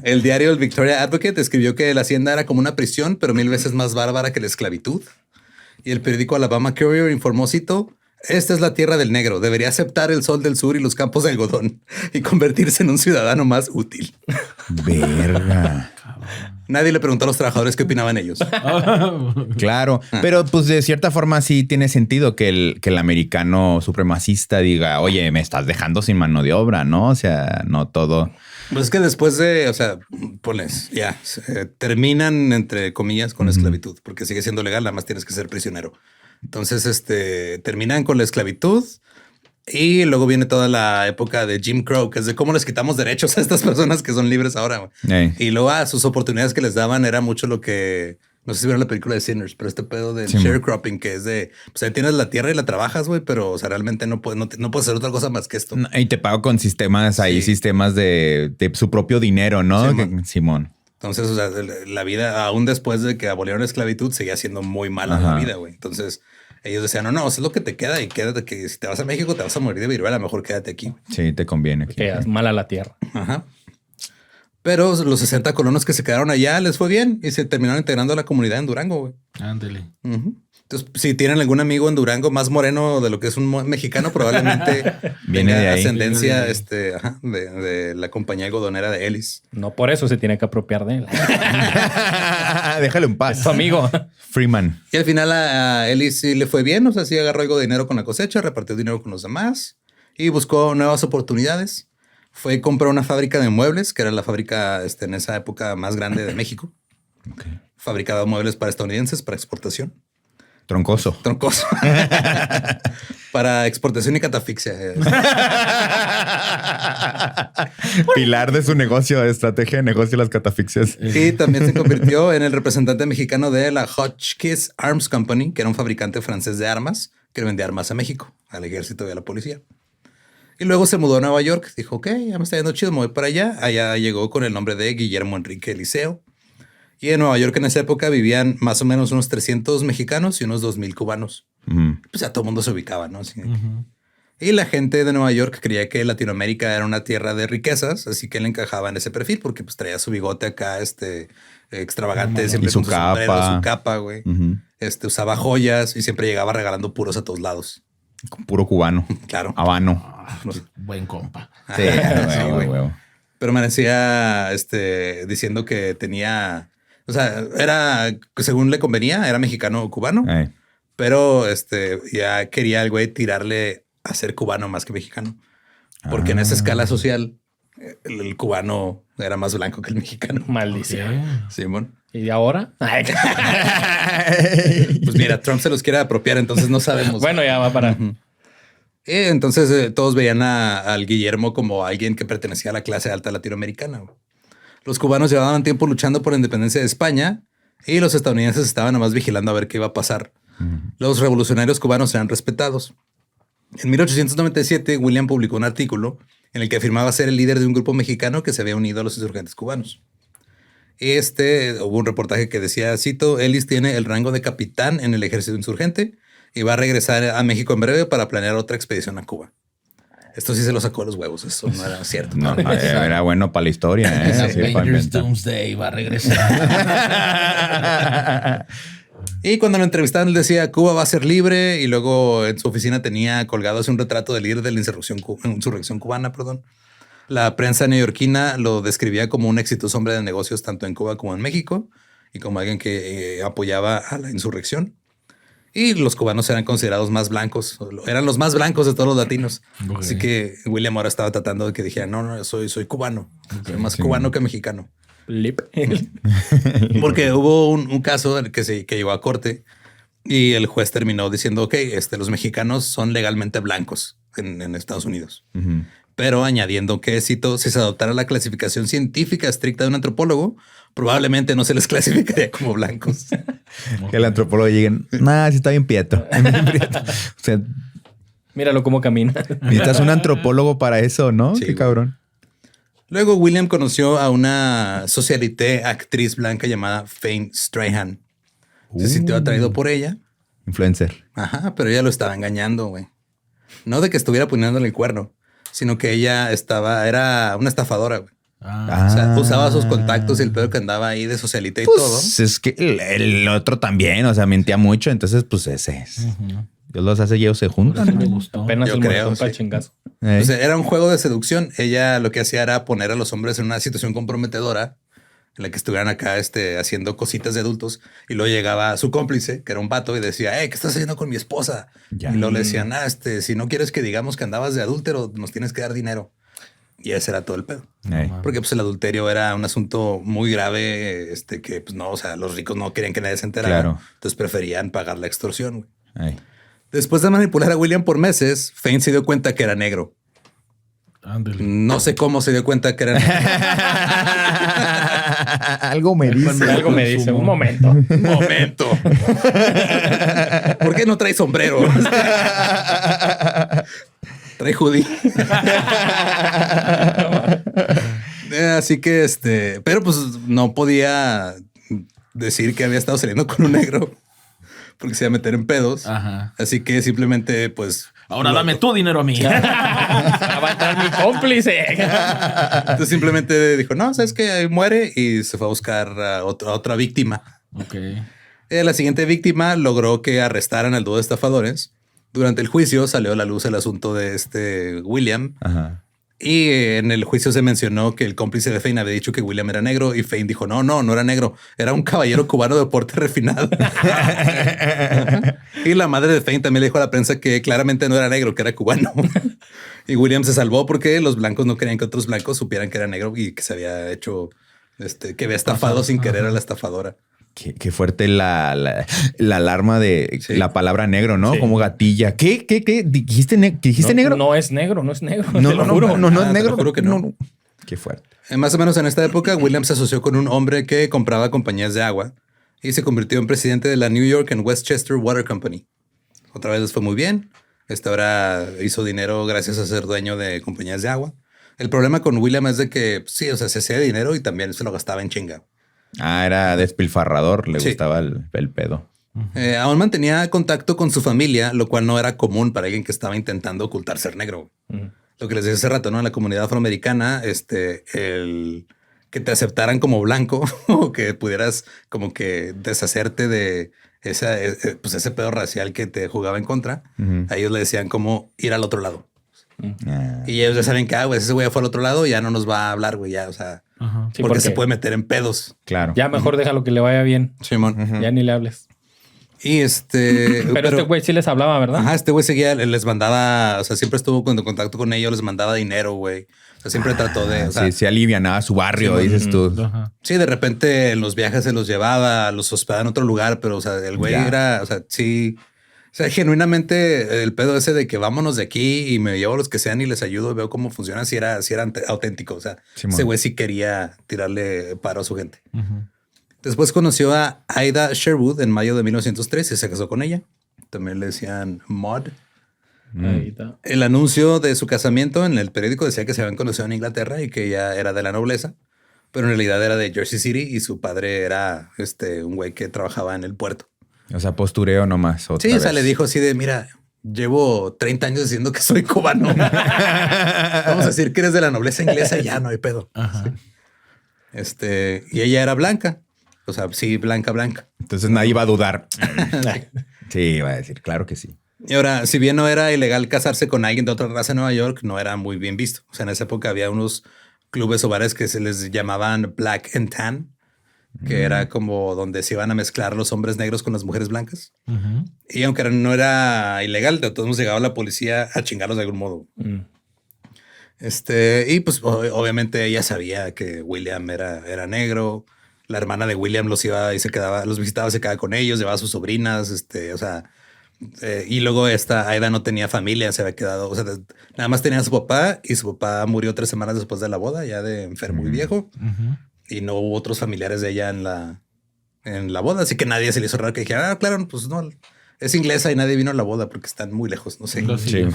El diario El Victoria Advocate escribió que la hacienda era como una prisión, pero 1000 veces más bárbara que la esclavitud. Y el periódico Alabama Courier informó, cito, esta es la tierra del negro. Debería aceptar el sol del sur y los campos de algodón y convertirse en un ciudadano más útil. Verga. Nadie le preguntó a los trabajadores qué opinaban ellos. Claro, pero pues de cierta forma sí tiene sentido que el americano supremacista diga, oye, me estás dejando sin mano de obra, ¿no? O sea, no todo. Pues es que después de, pones, ya, terminan entre comillas con la esclavitud, porque sigue siendo legal, nada más tienes que ser prisionero. Entonces, terminan con la esclavitud y luego viene toda la época de Jim Crow, que es de cómo les quitamos derechos a estas personas que son libres ahora. Y luego sus oportunidades que les daban era mucho lo que, no sé si vieron la película de Sinners, pero este pedo del sharecropping, que es de, pues ahí tienes la tierra y la trabajas, güey, pero o sea, realmente no puedes hacer otra cosa más que esto. No, y te pago con sistemas, ahí sistemas de su propio dinero, ¿no? Simón. Entonces, o sea, la vida, aún después de que abolieron la esclavitud, seguía siendo muy mala la vida, güey. Entonces, ellos decían, no, eso es lo que te queda y quédate, que si te vas a México te vas a morir de viruela, mejor quédate aquí. Sí, te conviene. Aquí. Que es mala la tierra. Ajá. Pero los 60 colonos que se quedaron allá les fue bien y se terminaron integrando a la comunidad en Durango, güey. Ándele. Entonces, si tienen algún amigo en Durango más moreno de lo que es un mexicano, probablemente Viene venga de ahí. ascendencia de la compañía algodonera de Ellis. No por eso se tiene que apropiar de él. Déjalo en paz. Su amigo. Freeman. Y al final a Ellis sí le fue bien, o sea, sí agarró algo de dinero con la cosecha, repartió dinero con los demás y buscó nuevas oportunidades. Fue y compró una fábrica de muebles, que era la fábrica en esa época más grande de México. Okay. Fabricaba muebles para estadounidenses, para exportación. Troncoso. Troncoso. Para exportación y catafixia. Pilar de su negocio, estrategia de negocio, las catafixias. Y también se convirtió en el representante mexicano de la Hotchkiss Arms Company, que era un fabricante francés de armas que vendía armas a México, al ejército y a la policía. Y luego se mudó a Nueva York. Dijo, ok, ya me está yendo chido, me voy para allá. Allá llegó con el nombre de Guillermo Enrique Eliseo. Y en Nueva York en esa época vivían más o menos unos 300 mexicanos y unos 2,000 cubanos. Pues ya todo el mundo se ubicaba, ¿no? Así. Y la gente de Nueva York creía que Latinoamérica era una tierra de riquezas, así que él encajaba en ese perfil porque pues traía su bigote acá, extravagante, siempre y su con capa. su capa, güey. Usaba joyas y siempre llegaba regalando puros a todos lados. Puro cubano. Claro. Habano. Buen compa. Sí, güey. Pero amanecía diciendo que tenía, o sea, era, según le convenía, era mexicano o cubano, pero ya quería el güey tirarle a ser cubano más que mexicano. Porque en esa escala social, el cubano era más blanco que el mexicano. Maldición. Simón. ¿Y ahora? Pues mira, Trump se los quiere apropiar, entonces no sabemos. Bueno, ya va para... Entonces todos veían al Guillermo como alguien que pertenecía a la clase alta latinoamericana. Los cubanos llevaban tiempo luchando por la independencia de España y los estadounidenses estaban nomás vigilando a ver qué iba a pasar. Los revolucionarios cubanos eran respetados. En 1897, William publicó un artículo en el que afirmaba ser el líder de un grupo mexicano que se había unido a los insurgentes cubanos. Hubo un reportaje que decía, cito, Ellis tiene el rango de capitán en el ejército insurgente y va a regresar a México en breve para planear otra expedición a Cuba. Esto sí se lo sacó a los huevos. Eso no era cierto. No, era bueno para la historia. Avengers Doomsday va a regresar. Y cuando lo entrevistaron, él decía Cuba va a ser libre. Y luego en su oficina tenía colgado un retrato del líder de la insurrección cubana. La prensa neoyorquina lo describía como un exitoso hombre de negocios tanto en Cuba como en México y como alguien que apoyaba a la insurrección. Y los cubanos eran considerados más blancos. Eran los más blancos de todos los latinos. Okay. Así que William ahora estaba tratando de que dijera, no, soy cubano. Okay. Soy más cubano que mexicano. Porque hubo un caso que llegó a corte y el juez terminó diciendo, ok, los mexicanos son legalmente blancos en Estados Unidos. Pero añadiendo que, cito, si se adoptara la clasificación científica estricta de un antropólogo, probablemente no se les clasificaría como blancos. Que el antropólogo llegue, sí está bien prieto. O sea, míralo cómo camina. Necesitas un antropólogo para eso, ¿no? Sí, qué cabrón. Luego William conoció a una socialité actriz blanca llamada Fayne Strahan. Se sintió atraído por ella. Influencer. Ajá, pero ella lo estaba engañando, güey. No de que estuviera poniéndole el cuerno, sino que ella era una estafadora, güey. O sea, usaba sus contactos y el pedo que andaba ahí de socialité y todo. Es que el otro también, o sea, mentía mucho. Entonces, pues ese es. Dios los hace y ellos se juntan. Me gustó. Apenas yo el creo, para el chingazo. O sea, era un juego de seducción. Ella lo que hacía era poner a los hombres en una situación comprometedora en la que estuvieran acá haciendo cositas de adultos y luego llegaba su cómplice, que era un vato, y decía, ¿qué estás haciendo con mi esposa? Ya. Y luego le decían, si no quieres que digamos que andabas de adúltero, nos tienes que dar dinero. Y ese era todo el pedo. Porque pues el adulterio era un asunto muy grave, que pues no, o sea, los ricos no querían que nadie se enterara. Claro. Entonces preferían pagar la extorsión. Después de manipular a William por meses, Fayne se dio cuenta que era negro. Ándale. No sé cómo se dio cuenta que era negro. Algo me dice. Algo me dice. Un momento. ¿Por qué no trae sombrero? Trae hoodie. Así que pero pues no podía decir que había estado saliendo con un negro porque se iba a meter en pedos. Ajá. Así que simplemente, pues... Ahora dame tu dinero a mí. Va a entrar mi cómplice. Entonces simplemente dijo, no, ¿sabes qué? Ahí muere y se fue a buscar a otra víctima. Ok. La siguiente víctima logró que arrestaran al dúo de estafadores. Durante el juicio salió a la luz el asunto de William. Ajá. Y en el juicio se mencionó que el cómplice de Fein había dicho que William era negro y Fein dijo, no era negro, era un caballero cubano de porte refinado. Y la madre de Fein también le dijo a la prensa que claramente no era negro, que era cubano. Y William se salvó porque los blancos no querían que otros blancos supieran que era negro y que se había hecho, que había estafado sin querer a la estafadora. Qué fuerte la alarma de la palabra negro, ¿no? Sí. Como gatilla. ¿Qué? ¿Dijiste, ¿dijiste negro? No es negro, no es negro. No, te lo juro. no es te negro. lo juro que no. Qué fuerte. Más o menos en esta época, William se asoció con un hombre que compraba compañías de agua y se convirtió en presidente de la New York and Westchester Water Company. Otra vez les fue muy bien. Ahora hizo dinero gracias a ser dueño de compañías de agua. El problema con William es de que, sí, o sea, se hacía dinero y también se lo gastaba en chinga. Era despilfarrador. Le Sí. gustaba el pedo. Aún mantenía contacto con su familia, lo cual no era común para alguien que estaba intentando ocultar ser negro. Lo que les decía hace rato, ¿no? En la comunidad afroamericana, el que te aceptaran como blanco o que pudieras como que deshacerte de ese pedo racial que te jugaba en contra, a ellos le decían como ir al otro lado. Y ellos ya saben que, ese güey fue al otro lado, ya no nos va a hablar, güey, ya, o sea, Ajá. Sí, porque se puede meter en pedos. Claro. Ya mejor déjalo que le vaya bien. Simón. Ya ni le hables. Y Pero este güey sí les hablaba, ¿verdad? Ajá, este güey seguía, les mandaba, o sea, siempre estuvo en contacto con ellos, les mandaba dinero, güey. O sea, siempre trató de, o sea, Sí, alivianaba su barrio, Sí, dices tú. Ajá. sí, de repente en los viajes se los llevaba, los hospedaba en otro lugar, pero, o sea, el güey Ya. era, o sea, sí, o sea, genuinamente el pedo ese de que vámonos de aquí y me llevo a los que sean y les ayudo y veo cómo funciona, si era auténtico. O sea, Simón. ese güey sí quería tirarle paro a su gente. Después conoció a Ida Sherwood en mayo de 1903 y se casó con ella. También le decían Maud. Ahí está. El anuncio de su casamiento en el periódico decía que se habían conocido en Inglaterra y que ella era de la nobleza, pero en realidad era de Jersey City y su padre era un güey que trabajaba en el puerto. O sea, postureo nomás. Otra Sí, o sea, vez. le dijo así de, mira, llevo 30 años diciendo que soy cubano. Vamos a decir que eres de la nobleza inglesa y ya no hay pedo. Ajá. Y ella era blanca. O sea, sí, blanca. Entonces nadie iba a dudar. Sí, iba a decir, claro que sí. Y ahora, si bien no era ilegal casarse con alguien de otra raza en Nueva York, no era muy bien visto. O sea, en esa época había unos clubes o bares que se les llamaban Black and Tan, que era como donde se iban a mezclar los hombres negros con las mujeres blancas. Y aunque no era ilegal, de todos modos llegaba la policía a chingarlos de algún modo. Y pues obviamente ella sabía que William era negro. La hermana de William los iba y los visitaba, se quedaba con ellos, llevaba a sus sobrinas, o sea, y luego Aida no tenía familia, se había quedado, o sea, nada más tenía a su papá y su papá murió 3 semanas después de la boda, ya de enfermo y viejo, y no hubo otros familiares de ella en la boda, así que nadie se le hizo raro que dijera, claro, pues no, es inglesa y nadie vino a la boda porque están muy lejos, no sé. Sí.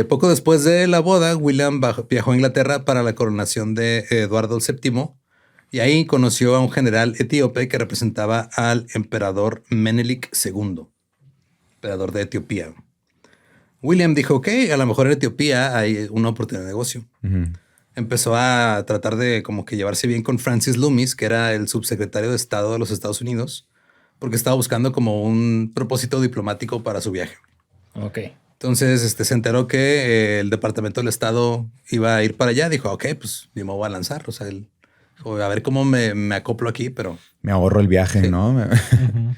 Poco después de la boda, William viajó a Inglaterra para la coronación de Eduardo VII y ahí conoció a un general etíope que representaba al emperador Menelik II, emperador de Etiopía. William dijo que a lo mejor en Etiopía hay una oportunidad de negocio. Empezó a tratar de como que llevarse bien con Francis Loomis, que era el subsecretario de Estado de los Estados Unidos, porque estaba buscando como un propósito diplomático para su viaje. Ok. Entonces se enteró que el Departamento del Estado iba a ir para allá. Dijo, ok, pues yo me voy a lanzar. O sea, él dijo, a ver cómo me acoplo aquí, pero... Me ahorro el viaje, Sí. ¿no?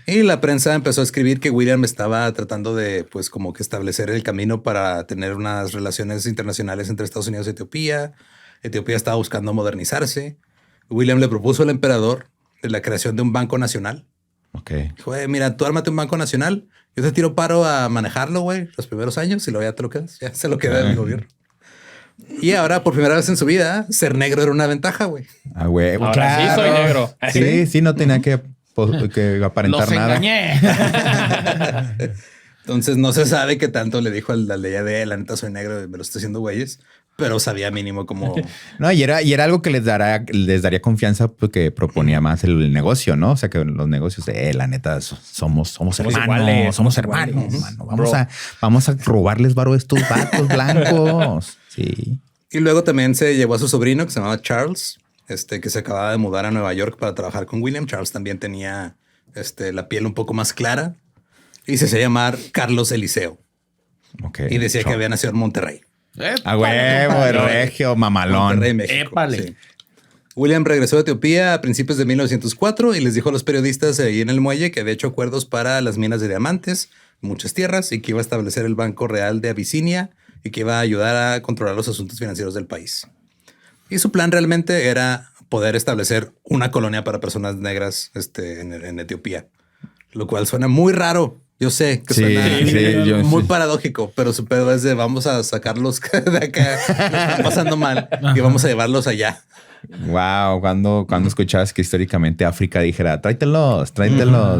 Y la prensa empezó a escribir que William estaba tratando de, pues, como que establecer el camino para tener unas relaciones internacionales entre Estados Unidos y Etiopía. Etiopía estaba buscando modernizarse. William le propuso al emperador la creación de un banco nacional. Ok. Dijo, mira, tú ármate un banco nacional. Yo te tiro paro a manejarlo, güey, los primeros años y luego ya te lo quedas. Ya se lo queda el gobierno. Y ahora, por primera vez en su vida, ser negro era una ventaja, güey. Ah, güey. Ahora sí soy negro. Sí, no tenía que aparentar Los nada. engañé. Entonces no se sabe qué tanto le dijo al de ella de la neta soy negro y me lo estoy haciendo güeyes. pero sabía mínimo como... No, y era algo que les daría confianza porque proponía más el negocio, ¿no? O sea, que los negocios, la neta, somos hermanos, iguales, somos iguales. hermanos, mano. Vamos a robarles varo a estos vatos blancos. Sí. Y luego también se llevó a su sobrino que se llamaba Charles, que se acababa de mudar a Nueva York para trabajar con William. Charles también tenía la piel un poco más clara y se hacía llamar Carlos Eliseo. Okay. Y decía que había nacido en Monterrey. A huevo, el regio, mamalón. Monterrey, México. Épale. Sí. William regresó a Etiopía a principios de 1904 y les dijo a los periodistas ahí en el muelle que había hecho acuerdos para las minas de diamantes, muchas tierras, y que iba a establecer el Banco Real de Abisinia y que iba a ayudar a controlar los asuntos financieros del país. Y su plan realmente era poder establecer una colonia para personas negras en Etiopía, lo cual suena muy raro. Yo sé que suena muy paradójico, pero su pedo es de vamos a sacarlos de acá, están pasando mal y vamos a llevarlos allá. Wow, cuando escuchabas que históricamente África dijera, tráetelos,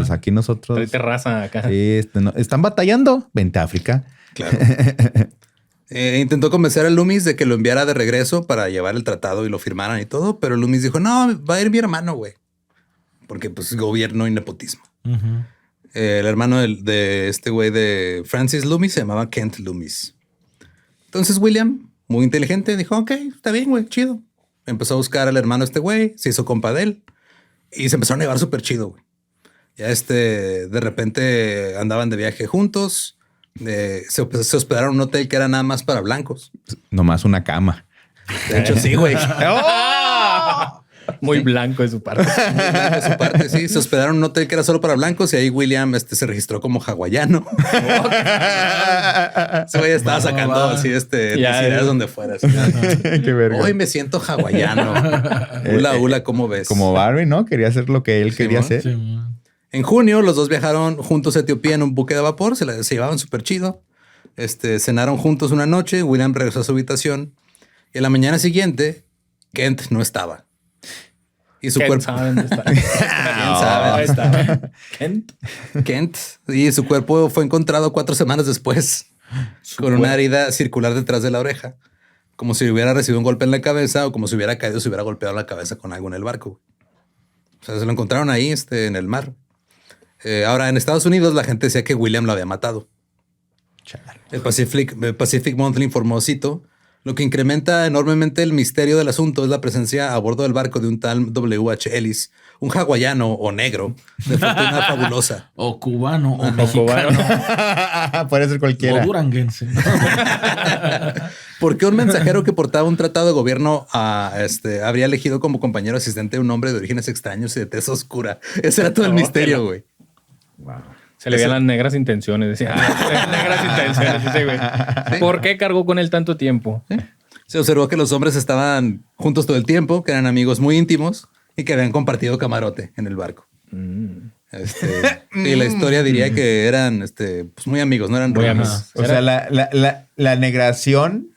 aquí nosotros. Tráete raza acá. Sí, están batallando, vente a África. Claro. Intentó convencer a Loomis de que lo enviara de regreso para llevar el tratado y lo firmaran y todo, pero Loomis dijo, no, va a ir mi hermano, güey. Porque pues gobierno y nepotismo. El hermano de este güey de Francis Loomis se llamaba Kent Loomis. Entonces William, muy inteligente, dijo, ok, está bien, güey, chido. Empezó a buscar al hermano de este güey, se hizo compa de él y se empezaron a llevar súper chido, güey. Ya de repente andaban de viaje juntos. Se hospedaron en un hotel que era nada más para blancos. Nomás una cama. De hecho, sí, güey. Muy blanco de su parte. Muy blanco de su parte, sí. Se hospedaron en un hotel que era solo para blancos y ahí William se registró como hawaiano. Ese güey estaba sacando así necesidades donde fuera. Así. Qué verga. Hoy me siento hawaiano. Hula, ¿cómo ves? Como Barbie, ¿no? Quería hacer lo que él quería hacer. Sí, En junio, los dos viajaron juntos a Etiopía en un buque de vapor. Se llevaban súper chido. Cenaron juntos una noche. William regresó a su habitación. Y a la mañana siguiente, Kent no estaba. Y su cuerpo... ¿Sabe dónde está? ¿Quién sabe dónde está? Kent. Y su cuerpo fue encontrado 4 semanas después. Con una herida circular detrás de la oreja. Como si hubiera recibido un golpe en la cabeza o como si hubiera caído, se hubiera golpeado la cabeza con algo en el barco. O sea, se lo encontraron ahí en el mar. Ahora, en Estados Unidos, la gente decía que William lo había matado. El Pacific Monthly informó, cito, lo que incrementa enormemente el misterio del asunto es la presencia a bordo del barco de un tal W.H. Ellis, un hawaiano o negro de fortuna fabulosa. O cubano o mexicano. Puede ser cualquiera. O duranguense. ¿Por qué un mensajero que portaba un tratado de gobierno habría elegido como compañero asistente a un hombre de orígenes extraños y de tez oscura? Ese era todo el misterio, güey. Wow. Se le veían las negras intenciones. Decía, negras intenciones. Ese güey. ¿Sí? ¿Por qué cargó con él tanto tiempo? ¿Sí? Se observó que los hombres estaban juntos todo el tiempo, que eran amigos muy íntimos y que habían compartido camarote en el barco. Y la historia diría que eran pues muy amigos, no eran muy amigos. O sea, la negración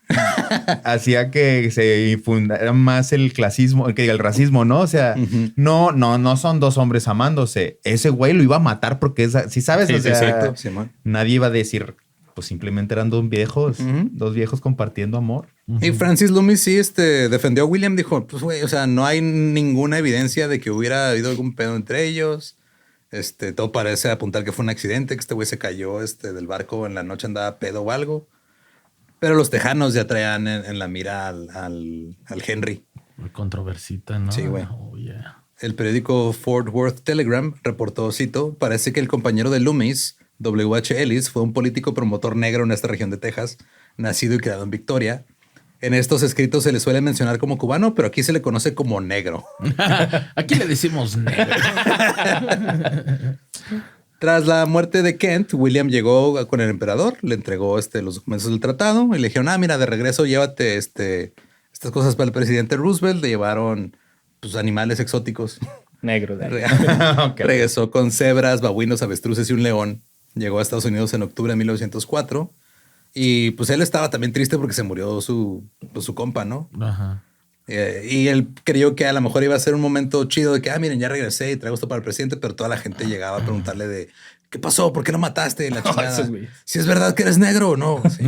hacía que se infundara más el clasismo, el racismo, ¿no? O sea, no son dos hombres amándose. Ese güey lo iba a matar porque si sabes, sí, o sea, exacto, sí, nadie iba a decir, pues simplemente eran dos viejos compartiendo amor. Y Francis Loomis sí defendió a William, dijo, pues güey, o sea, no hay ninguna evidencia de que hubiera habido algún pedo entre ellos. Todo parece apuntar que fue un accidente, que este güey se cayó del barco en la noche, andaba pedo o algo. Pero los tejanos ya traían en la mira al Henry. Muy controversita, ¿no? Sí, güey. Oh, yeah. El periódico Fort Worth Telegram reportó, cito, parece que el compañero de Loomis, W.H. Ellis, fue un político promotor negro en esta región de Texas, nacido y criado en Victoria. En estos escritos se le suele mencionar como cubano, pero aquí se le conoce como negro. Aquí le decimos negro. Tras la muerte de Kent, William llegó con el emperador, le entregó los documentos del tratado y le dijeron, mira, de regreso llévate estas cosas para el presidente Roosevelt. Le llevaron pues, animales exóticos. Negro. Okay. Regresó con cebras, babuinos, avestruces y un león. Llegó a Estados Unidos en octubre de 1904. Y pues él estaba también triste porque se murió su compa, ¿no? Ajá. Y él creyó que a lo mejor iba a ser un momento chido de que, miren, ya regresé y traigo esto para el presidente, pero toda la gente llegaba a preguntarle de ¿qué pasó? ¿Por qué no mataste? La chingada. Si es verdad que eres negro o no. Sí.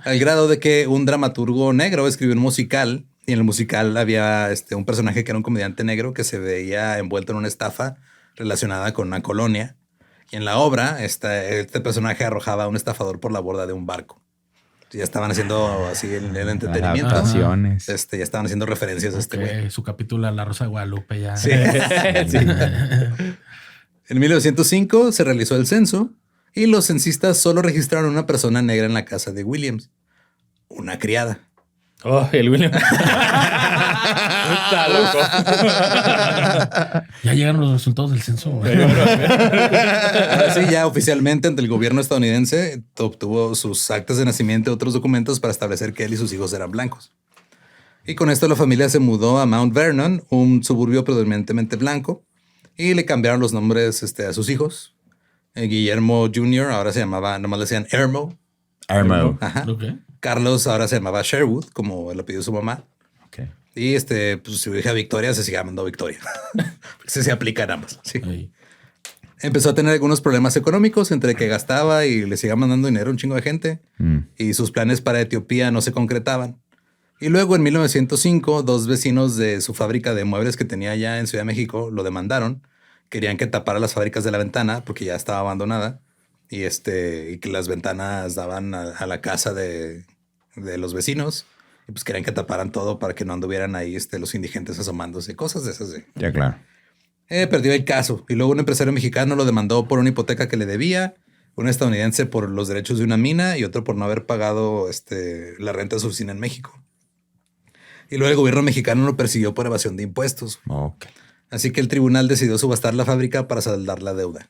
Al grado de que un dramaturgo negro escribió un musical y en el musical había un personaje que era un comediante negro que se veía envuelto en una estafa relacionada con una colonia. Y en la obra, este personaje arrojaba a un estafador por la borda de un barco. Ya estaban haciendo así el entretenimiento. Adaptaciones. Ya estaban haciendo referencias a este güey. Su capítulo a La Rosa de Guadalupe ya. Sí. Sí. En 1905 se realizó el censo y los censistas solo registraron una persona negra en la casa de Williams. Una criada. Oh, el William. Está loco. Ya llegaron los resultados del censo. Ahora sí, ya oficialmente ante el gobierno estadounidense obtuvo sus actas de nacimiento y otros documentos para establecer que él y sus hijos eran blancos. Y con esto la familia se mudó a Mount Vernon, un suburbio predominantemente blanco, y le cambiaron los nombres a sus hijos. Guillermo Jr. ahora se llamaba, nomás le decían Ermo. Ajá. Okay. Carlos ahora se llamaba Sherwood, como lo pidió su mamá. Okay. Y pues su hija Victoria se sigue llamando Victoria. Se aplican ambas. Sí. Ahí. Empezó a tener algunos problemas económicos entre que gastaba y le seguía mandando dinero a un chingo de gente. Y sus planes para Etiopía no se concretaban. Y luego en 1905, 2 vecinos de su fábrica de muebles que tenía allá en Ciudad de México lo demandaron. Querían que tapara las fábricas de la ventana porque ya estaba abandonada. Y que las ventanas daban a la casa de los vecinos. Y pues querían que taparan todo para que no anduvieran ahí los indigentes asomándose. Cosas de esas. Ya, claro. Perdió el caso. Y luego un empresario mexicano lo demandó por una hipoteca que le debía. Un estadounidense por los derechos de una mina y otro por no haber pagado la renta de su oficina en México. Y luego el gobierno mexicano lo persiguió por evasión de impuestos. Okay. Así que el tribunal decidió subastar la fábrica para saldar la deuda.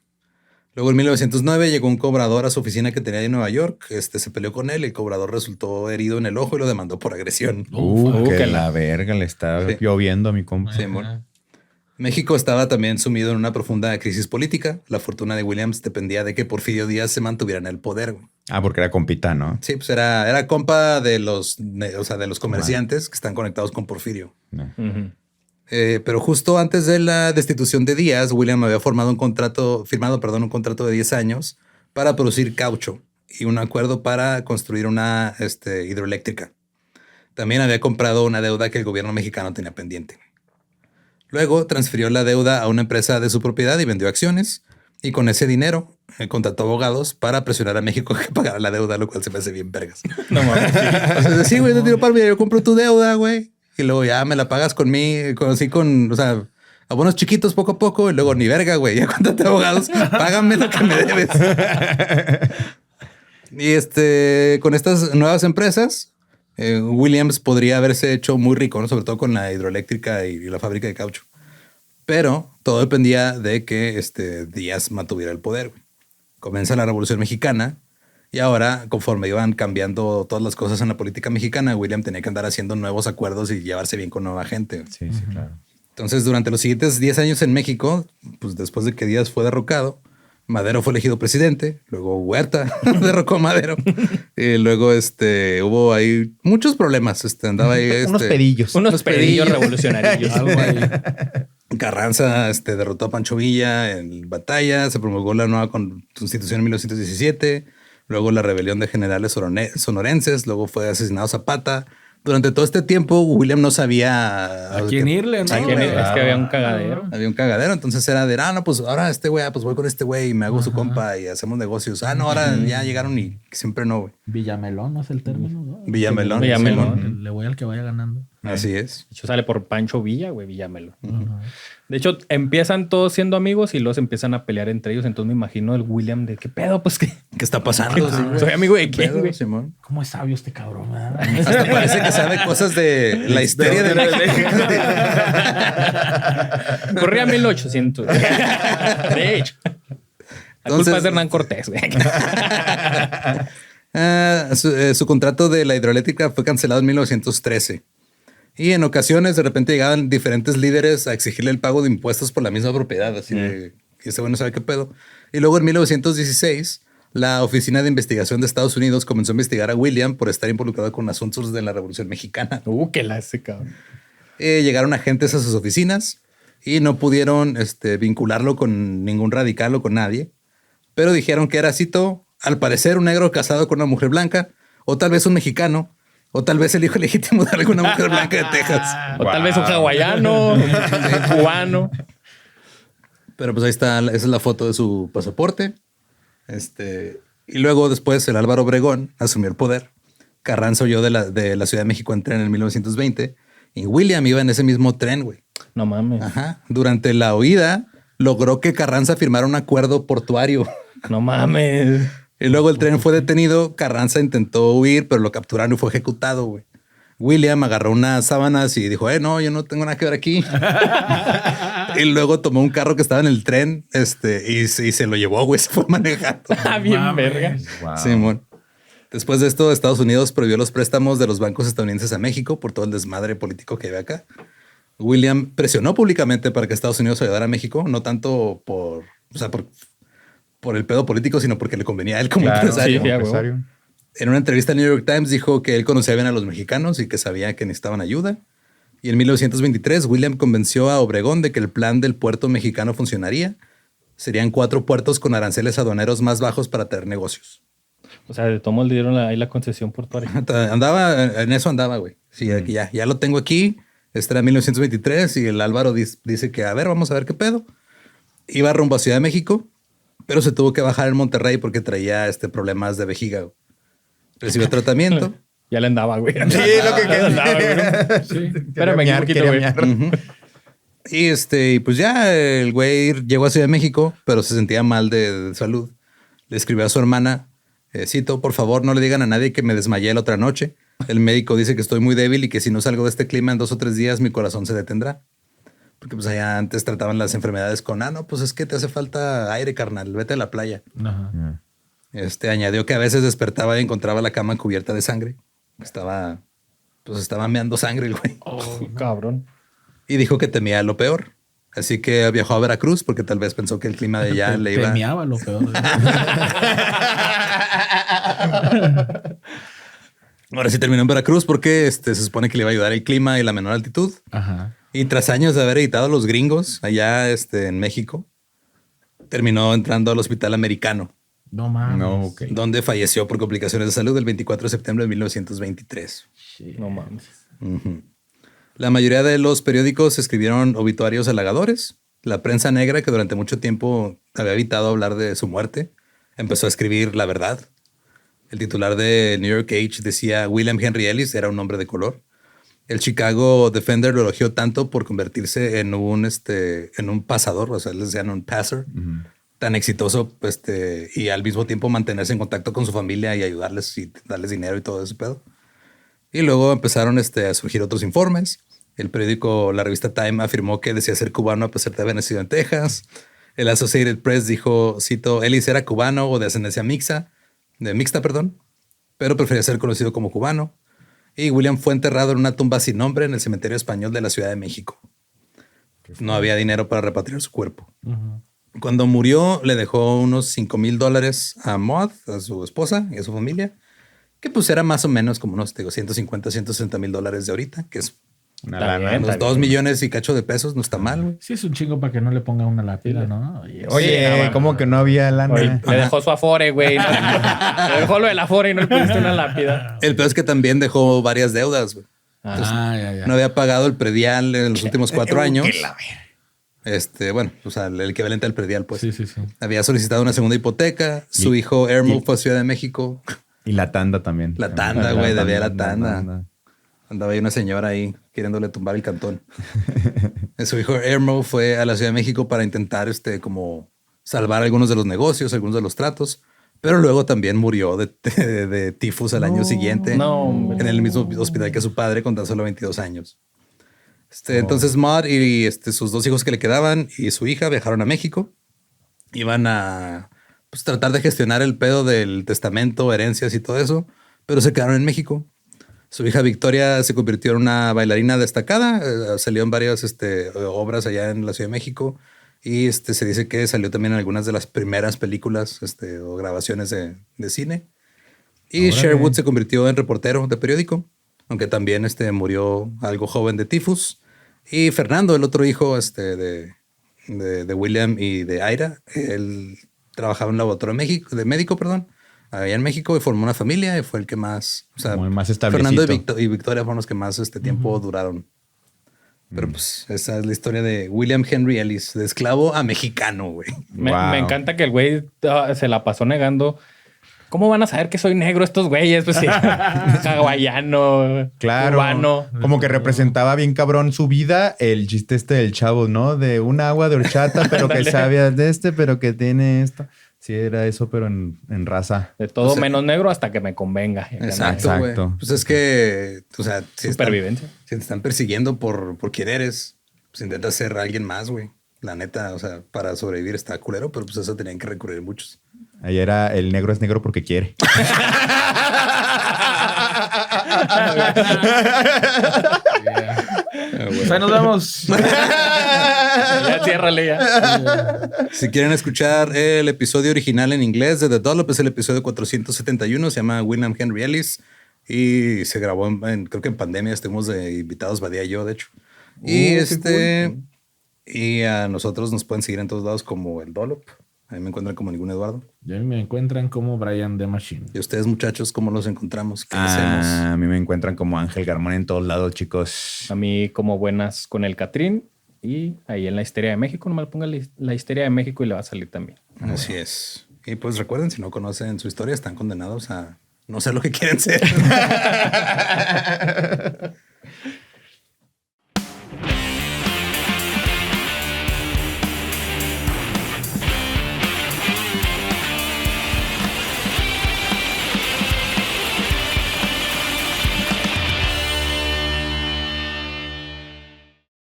Luego en 1909 llegó un cobrador a su oficina que tenía en Nueva York. Se peleó con él. El cobrador resultó herido en el ojo y lo demandó por agresión. Que la verga le está lloviendo a mi compa. Sí, México estaba también sumido en una profunda crisis política. La fortuna de Williams dependía de que Porfirio Díaz se mantuviera en el poder. Porque era compita, ¿no? Sí, pues era compa de los comerciantes que están conectados con Porfirio. No. Pero justo antes de la destitución de Díaz, William había firmado un contrato de 10 años para producir caucho y un acuerdo para construir una hidroeléctrica. También había comprado una deuda que el gobierno mexicano tenía pendiente. Luego transfirió la deuda a una empresa de su propiedad y vendió acciones. Y con ese dinero contrató abogados para presionar a México que pagara la deuda, lo cual se me hace bien vergas. No mames. Entonces, sí, güey, te tiro para yo compro tu deuda, güey. Y luego ya me la pagas a bonos chiquitos poco a poco. Y luego ni verga, güey. Ya contraté abogados, págame lo que me debes. Y con estas nuevas empresas, Williams podría haberse hecho muy rico, ¿no? Sobre todo con la hidroeléctrica y la fábrica de caucho. Pero todo dependía de que Díaz mantuviera el poder. Comienza la Revolución Mexicana y ahora, conforme iban cambiando todas las cosas en la política mexicana, William tenía que andar haciendo nuevos acuerdos y llevarse bien con nueva gente. Sí, claro. Entonces, durante los siguientes 10 años en México, pues después de que Díaz fue derrocado, Madero fue elegido presidente, luego Huerta derrocó a Madero, y luego hubo ahí muchos problemas. Andaba ahí unos pedillos. Unos pedillos revolucionarios. Algo ahí. Carranza derrotó a Pancho Villa en batalla, se promulgó la nueva constitución en 1917, luego la rebelión de generales sonorenses, luego fue asesinado Zapata. Durante todo este tiempo, William no sabía a quién irle, ¿no? Es que había un cagadero. Había un cagadero, entonces era de, no, pues ahora pues voy con este güey y me hago su compa y hacemos negocios. No, ahora ya llegaron y siempre no, güey. Villamelón, ¿no es el término? ¿No? Villamelón. Le voy al que vaya ganando. Así es. De hecho, sale por Pancho Villa, güey, Villamelón. De hecho, empiezan todos siendo amigos y luego se empiezan a pelear entre ellos. Entonces me imagino el William de ¿qué pedo? Pues ¿qué está pasando? Soy amigo de quién, güey. Simón. ¿Cómo es sabio este cabrón? Hasta parece que sabe cosas de la historia de México. Corría 1800. De hecho. La culpa es de Hernán Cortés, güey. Su contrato de la hidroeléctrica fue cancelado en 1913. Y en ocasiones de repente llegaban diferentes líderes a exigirle el pago de impuestos por la misma propiedad. Así de, y ese güey no sabe qué pedo. Y luego en 1916, la Oficina de Investigación de Estados Unidos comenzó a investigar a William por estar involucrado con asuntos de la Revolución Mexicana. Que la hace, cabrón. Llegaron agentes a sus oficinas y no pudieron vincularlo con ningún radical o con nadie. Pero dijeron que era, cito, al parecer un negro casado con una mujer blanca, o tal vez un mexicano, o tal vez el hijo legítimo de alguna mujer blanca de Texas. O tal vez un hawaiano, un cubano. Pero pues ahí está, esa es la foto de su pasaporte. Y luego después el Álvaro Obregón asumió el poder. Carranza huyó de la Ciudad de México en tren en 1920 y William iba en ese mismo tren, güey. No mames. Ajá. Durante la huida logró que Carranza firmara un acuerdo portuario. No mames. Y luego el tren fue detenido. Carranza intentó huir, pero lo capturaron y fue ejecutado, güey. William agarró unas sábanas y dijo, no, yo no tengo nada que ver aquí. Y luego tomó un carro que estaba en el tren, y se lo llevó, güey. Se fue manejando. Bien verga. Wow. Simón. Después de esto, Estados Unidos prohibió los préstamos de los bancos estadounidenses a México por todo el desmadre político que había acá. William presionó públicamente para que Estados Unidos ayudara a México, no tanto por el pedo político, sino porque le convenía a él como empresario. sí, empresario. En una entrevista al New York Times dijo que él conocía bien a los mexicanos y que sabía que necesitaban ayuda. Y en 1923, William convenció a Obregón de que el plan del puerto mexicano funcionaría. Serían 4 puertos con aranceles aduaneros más bajos para tener negocios. O sea, de tomo le dieron ahí la concesión portuaria. En eso andaba, güey. Sí, aquí ya lo tengo aquí. Este era 1923 y el Álvaro dice que, vamos a ver qué pedo. Iba rumbo a Ciudad de México, pero se tuvo que bajar en Monterrey porque traía problemas de vejiga, güey. Recibió tratamiento. Ya le andaba, güey. Sí, lo que queda. Sí. Espérame, Quería un poquito, güey. mear. Y pues ya el güey llegó a Ciudad de México, pero se sentía mal de salud. Le escribió a su hermana, cito, por favor, no le digan a nadie que me desmayé la otra noche. El médico dice que estoy muy débil y que si no salgo de este clima en 2 o 3 días, mi corazón se detendrá. Porque pues allá antes trataban las enfermedades con, no, pues es que te hace falta aire, carnal, vete a la playa. Ajá. Añadió que a veces despertaba y encontraba la cama cubierta de sangre. Estaba meando sangre el güey. Cabrón. Y dijo que temía lo peor. Así que viajó a Veracruz porque tal vez pensó que el clima de allá le iba... Temeaba lo peor. Ahora sí terminó en Veracruz porque se supone que le iba a ayudar el clima y la menor altitud. Ajá. Y tras años de haber editado a los gringos allá en México, terminó entrando al hospital americano, No mames. No, ok. donde falleció por complicaciones de salud el 24 de septiembre de 1923. No mames. Ujú. La mayoría de los periódicos escribieron obituarios halagadores. La prensa negra, que durante mucho tiempo había evitado hablar de su muerte, empezó a escribir la verdad. El titular de New York Age decía William Henry Ellis era un hombre de color. El Chicago Defender lo elogió tanto por convertirse en un pasador, o sea, les decían un passer, tan exitoso, y al mismo tiempo mantenerse en contacto con su familia y ayudarles y darles dinero y todo ese pedo. Y luego empezaron a surgir otros informes. El periódico, la revista Time, afirmó que decía ser cubano a pesar de haber nacido en Texas. El Associated Press dijo, cito, Ellis era cubano o de ascendencia mixta, pero prefería ser conocido como cubano. Y William fue enterrado en una tumba sin nombre en el cementerio español de la Ciudad de México. No había dinero para repatriar su cuerpo. Cuando murió, le dejó unos $5,000 a Maud, a su esposa y a su familia, que pues era más o menos como unos, $150,000-$160,000 de ahorita, que es Una Está lana. bien, unos 2 millones y cacho de pesos, no está mal, güey. Sí, es un chingo para que no le ponga una lápida, ¿no? Oye, ¿cómo que no había lana? Oye, le dejó su afore, güey. Le dejó lo del afore y no le pusiste una lápida. El peor es que también dejó varias deudas, güey. Ya. No había pagado el predial en los últimos 4 años. Que la ver- Bueno, o sea, el equivalente al predial, pues. Sí. Había solicitado una segunda hipoteca. Su hijo Ermo fue a Ciudad de México. Y la tanda también. La tanda, güey, debía la tanda. Andaba ahí una señora ahí queriéndole tumbar el cantón. Su hijo Ermo fue a la Ciudad de México para intentar como salvar algunos de los negocios, algunos de los tratos, pero luego también murió de tifus al año siguiente en el mismo hospital que su padre con tan solo 22 años. Entonces Maud y sus 2 hijos que le quedaban y su hija viajaron a México. Iban a tratar de gestionar el pedo del testamento, herencias y todo eso, pero se quedaron en México. Su hija Victoria se convirtió en una bailarina destacada, salió en varias obras allá en la Ciudad de México y se dice que salió también en algunas de las primeras películas o grabaciones de cine. Y Sherwood se convirtió en reportero de periódico, aunque también murió algo joven de tifus. Y Fernando, el otro hijo de William y de Aira, él trabajaba en un laboratorio de médico, allá en México y formó una familia y fue el que más, o sea, Como el más establecido. Fernando y Victoria fueron los que más tiempo duraron. Pero pues esa es la historia de William Henry Ellis, de esclavo a mexicano, güey. Wow. Me encanta que el güey se la pasó negando. ¿Cómo van a saber que soy negro estos güeyes? Pues sí, hawaiano, Claro. cubano. Como que representaba bien cabrón su vida el chiste este del chavo, ¿no? De un agua de horchata, pero que Ándale. sabe de pero que tiene esto. Sí, era eso, pero en raza. De todo O sea, menos negro hasta que me convenga. Exacto, güey. Exacto. Pues es que, o sea, si Supervivencia. si te están persiguiendo por quién eres, pues intenta ser alguien más, güey. La neta, o sea, para sobrevivir está culero, pero pues eso tenían que recurrir muchos. Ahí era el negro es negro porque quiere. Pues ahí nos vemos. Ya ciérrale ya. Si quieren escuchar el episodio original en inglés de The Dollop, es el episodio 471, se llama William Henry Ellis y se grabó creo que en pandemia, estuvimos de invitados, Badía y yo, de hecho. Y a nosotros nos pueden seguir en todos lados como el Dollop. A mí me encuentran como ningún Eduardo. Y a mí me encuentran como Brian The Machine. Y ustedes, muchachos, ¿cómo los encontramos? ¿Qué hacemos? A mí me encuentran como Ángel Garmón en todos lados, chicos. A mí como buenas con el Catrín. Y ahí en la Histeria de México, nomás ponga la Histeria de México y le va a salir también. Así es. Y pues recuerden, si no conocen su historia, están condenados a no ser lo que quieren ser.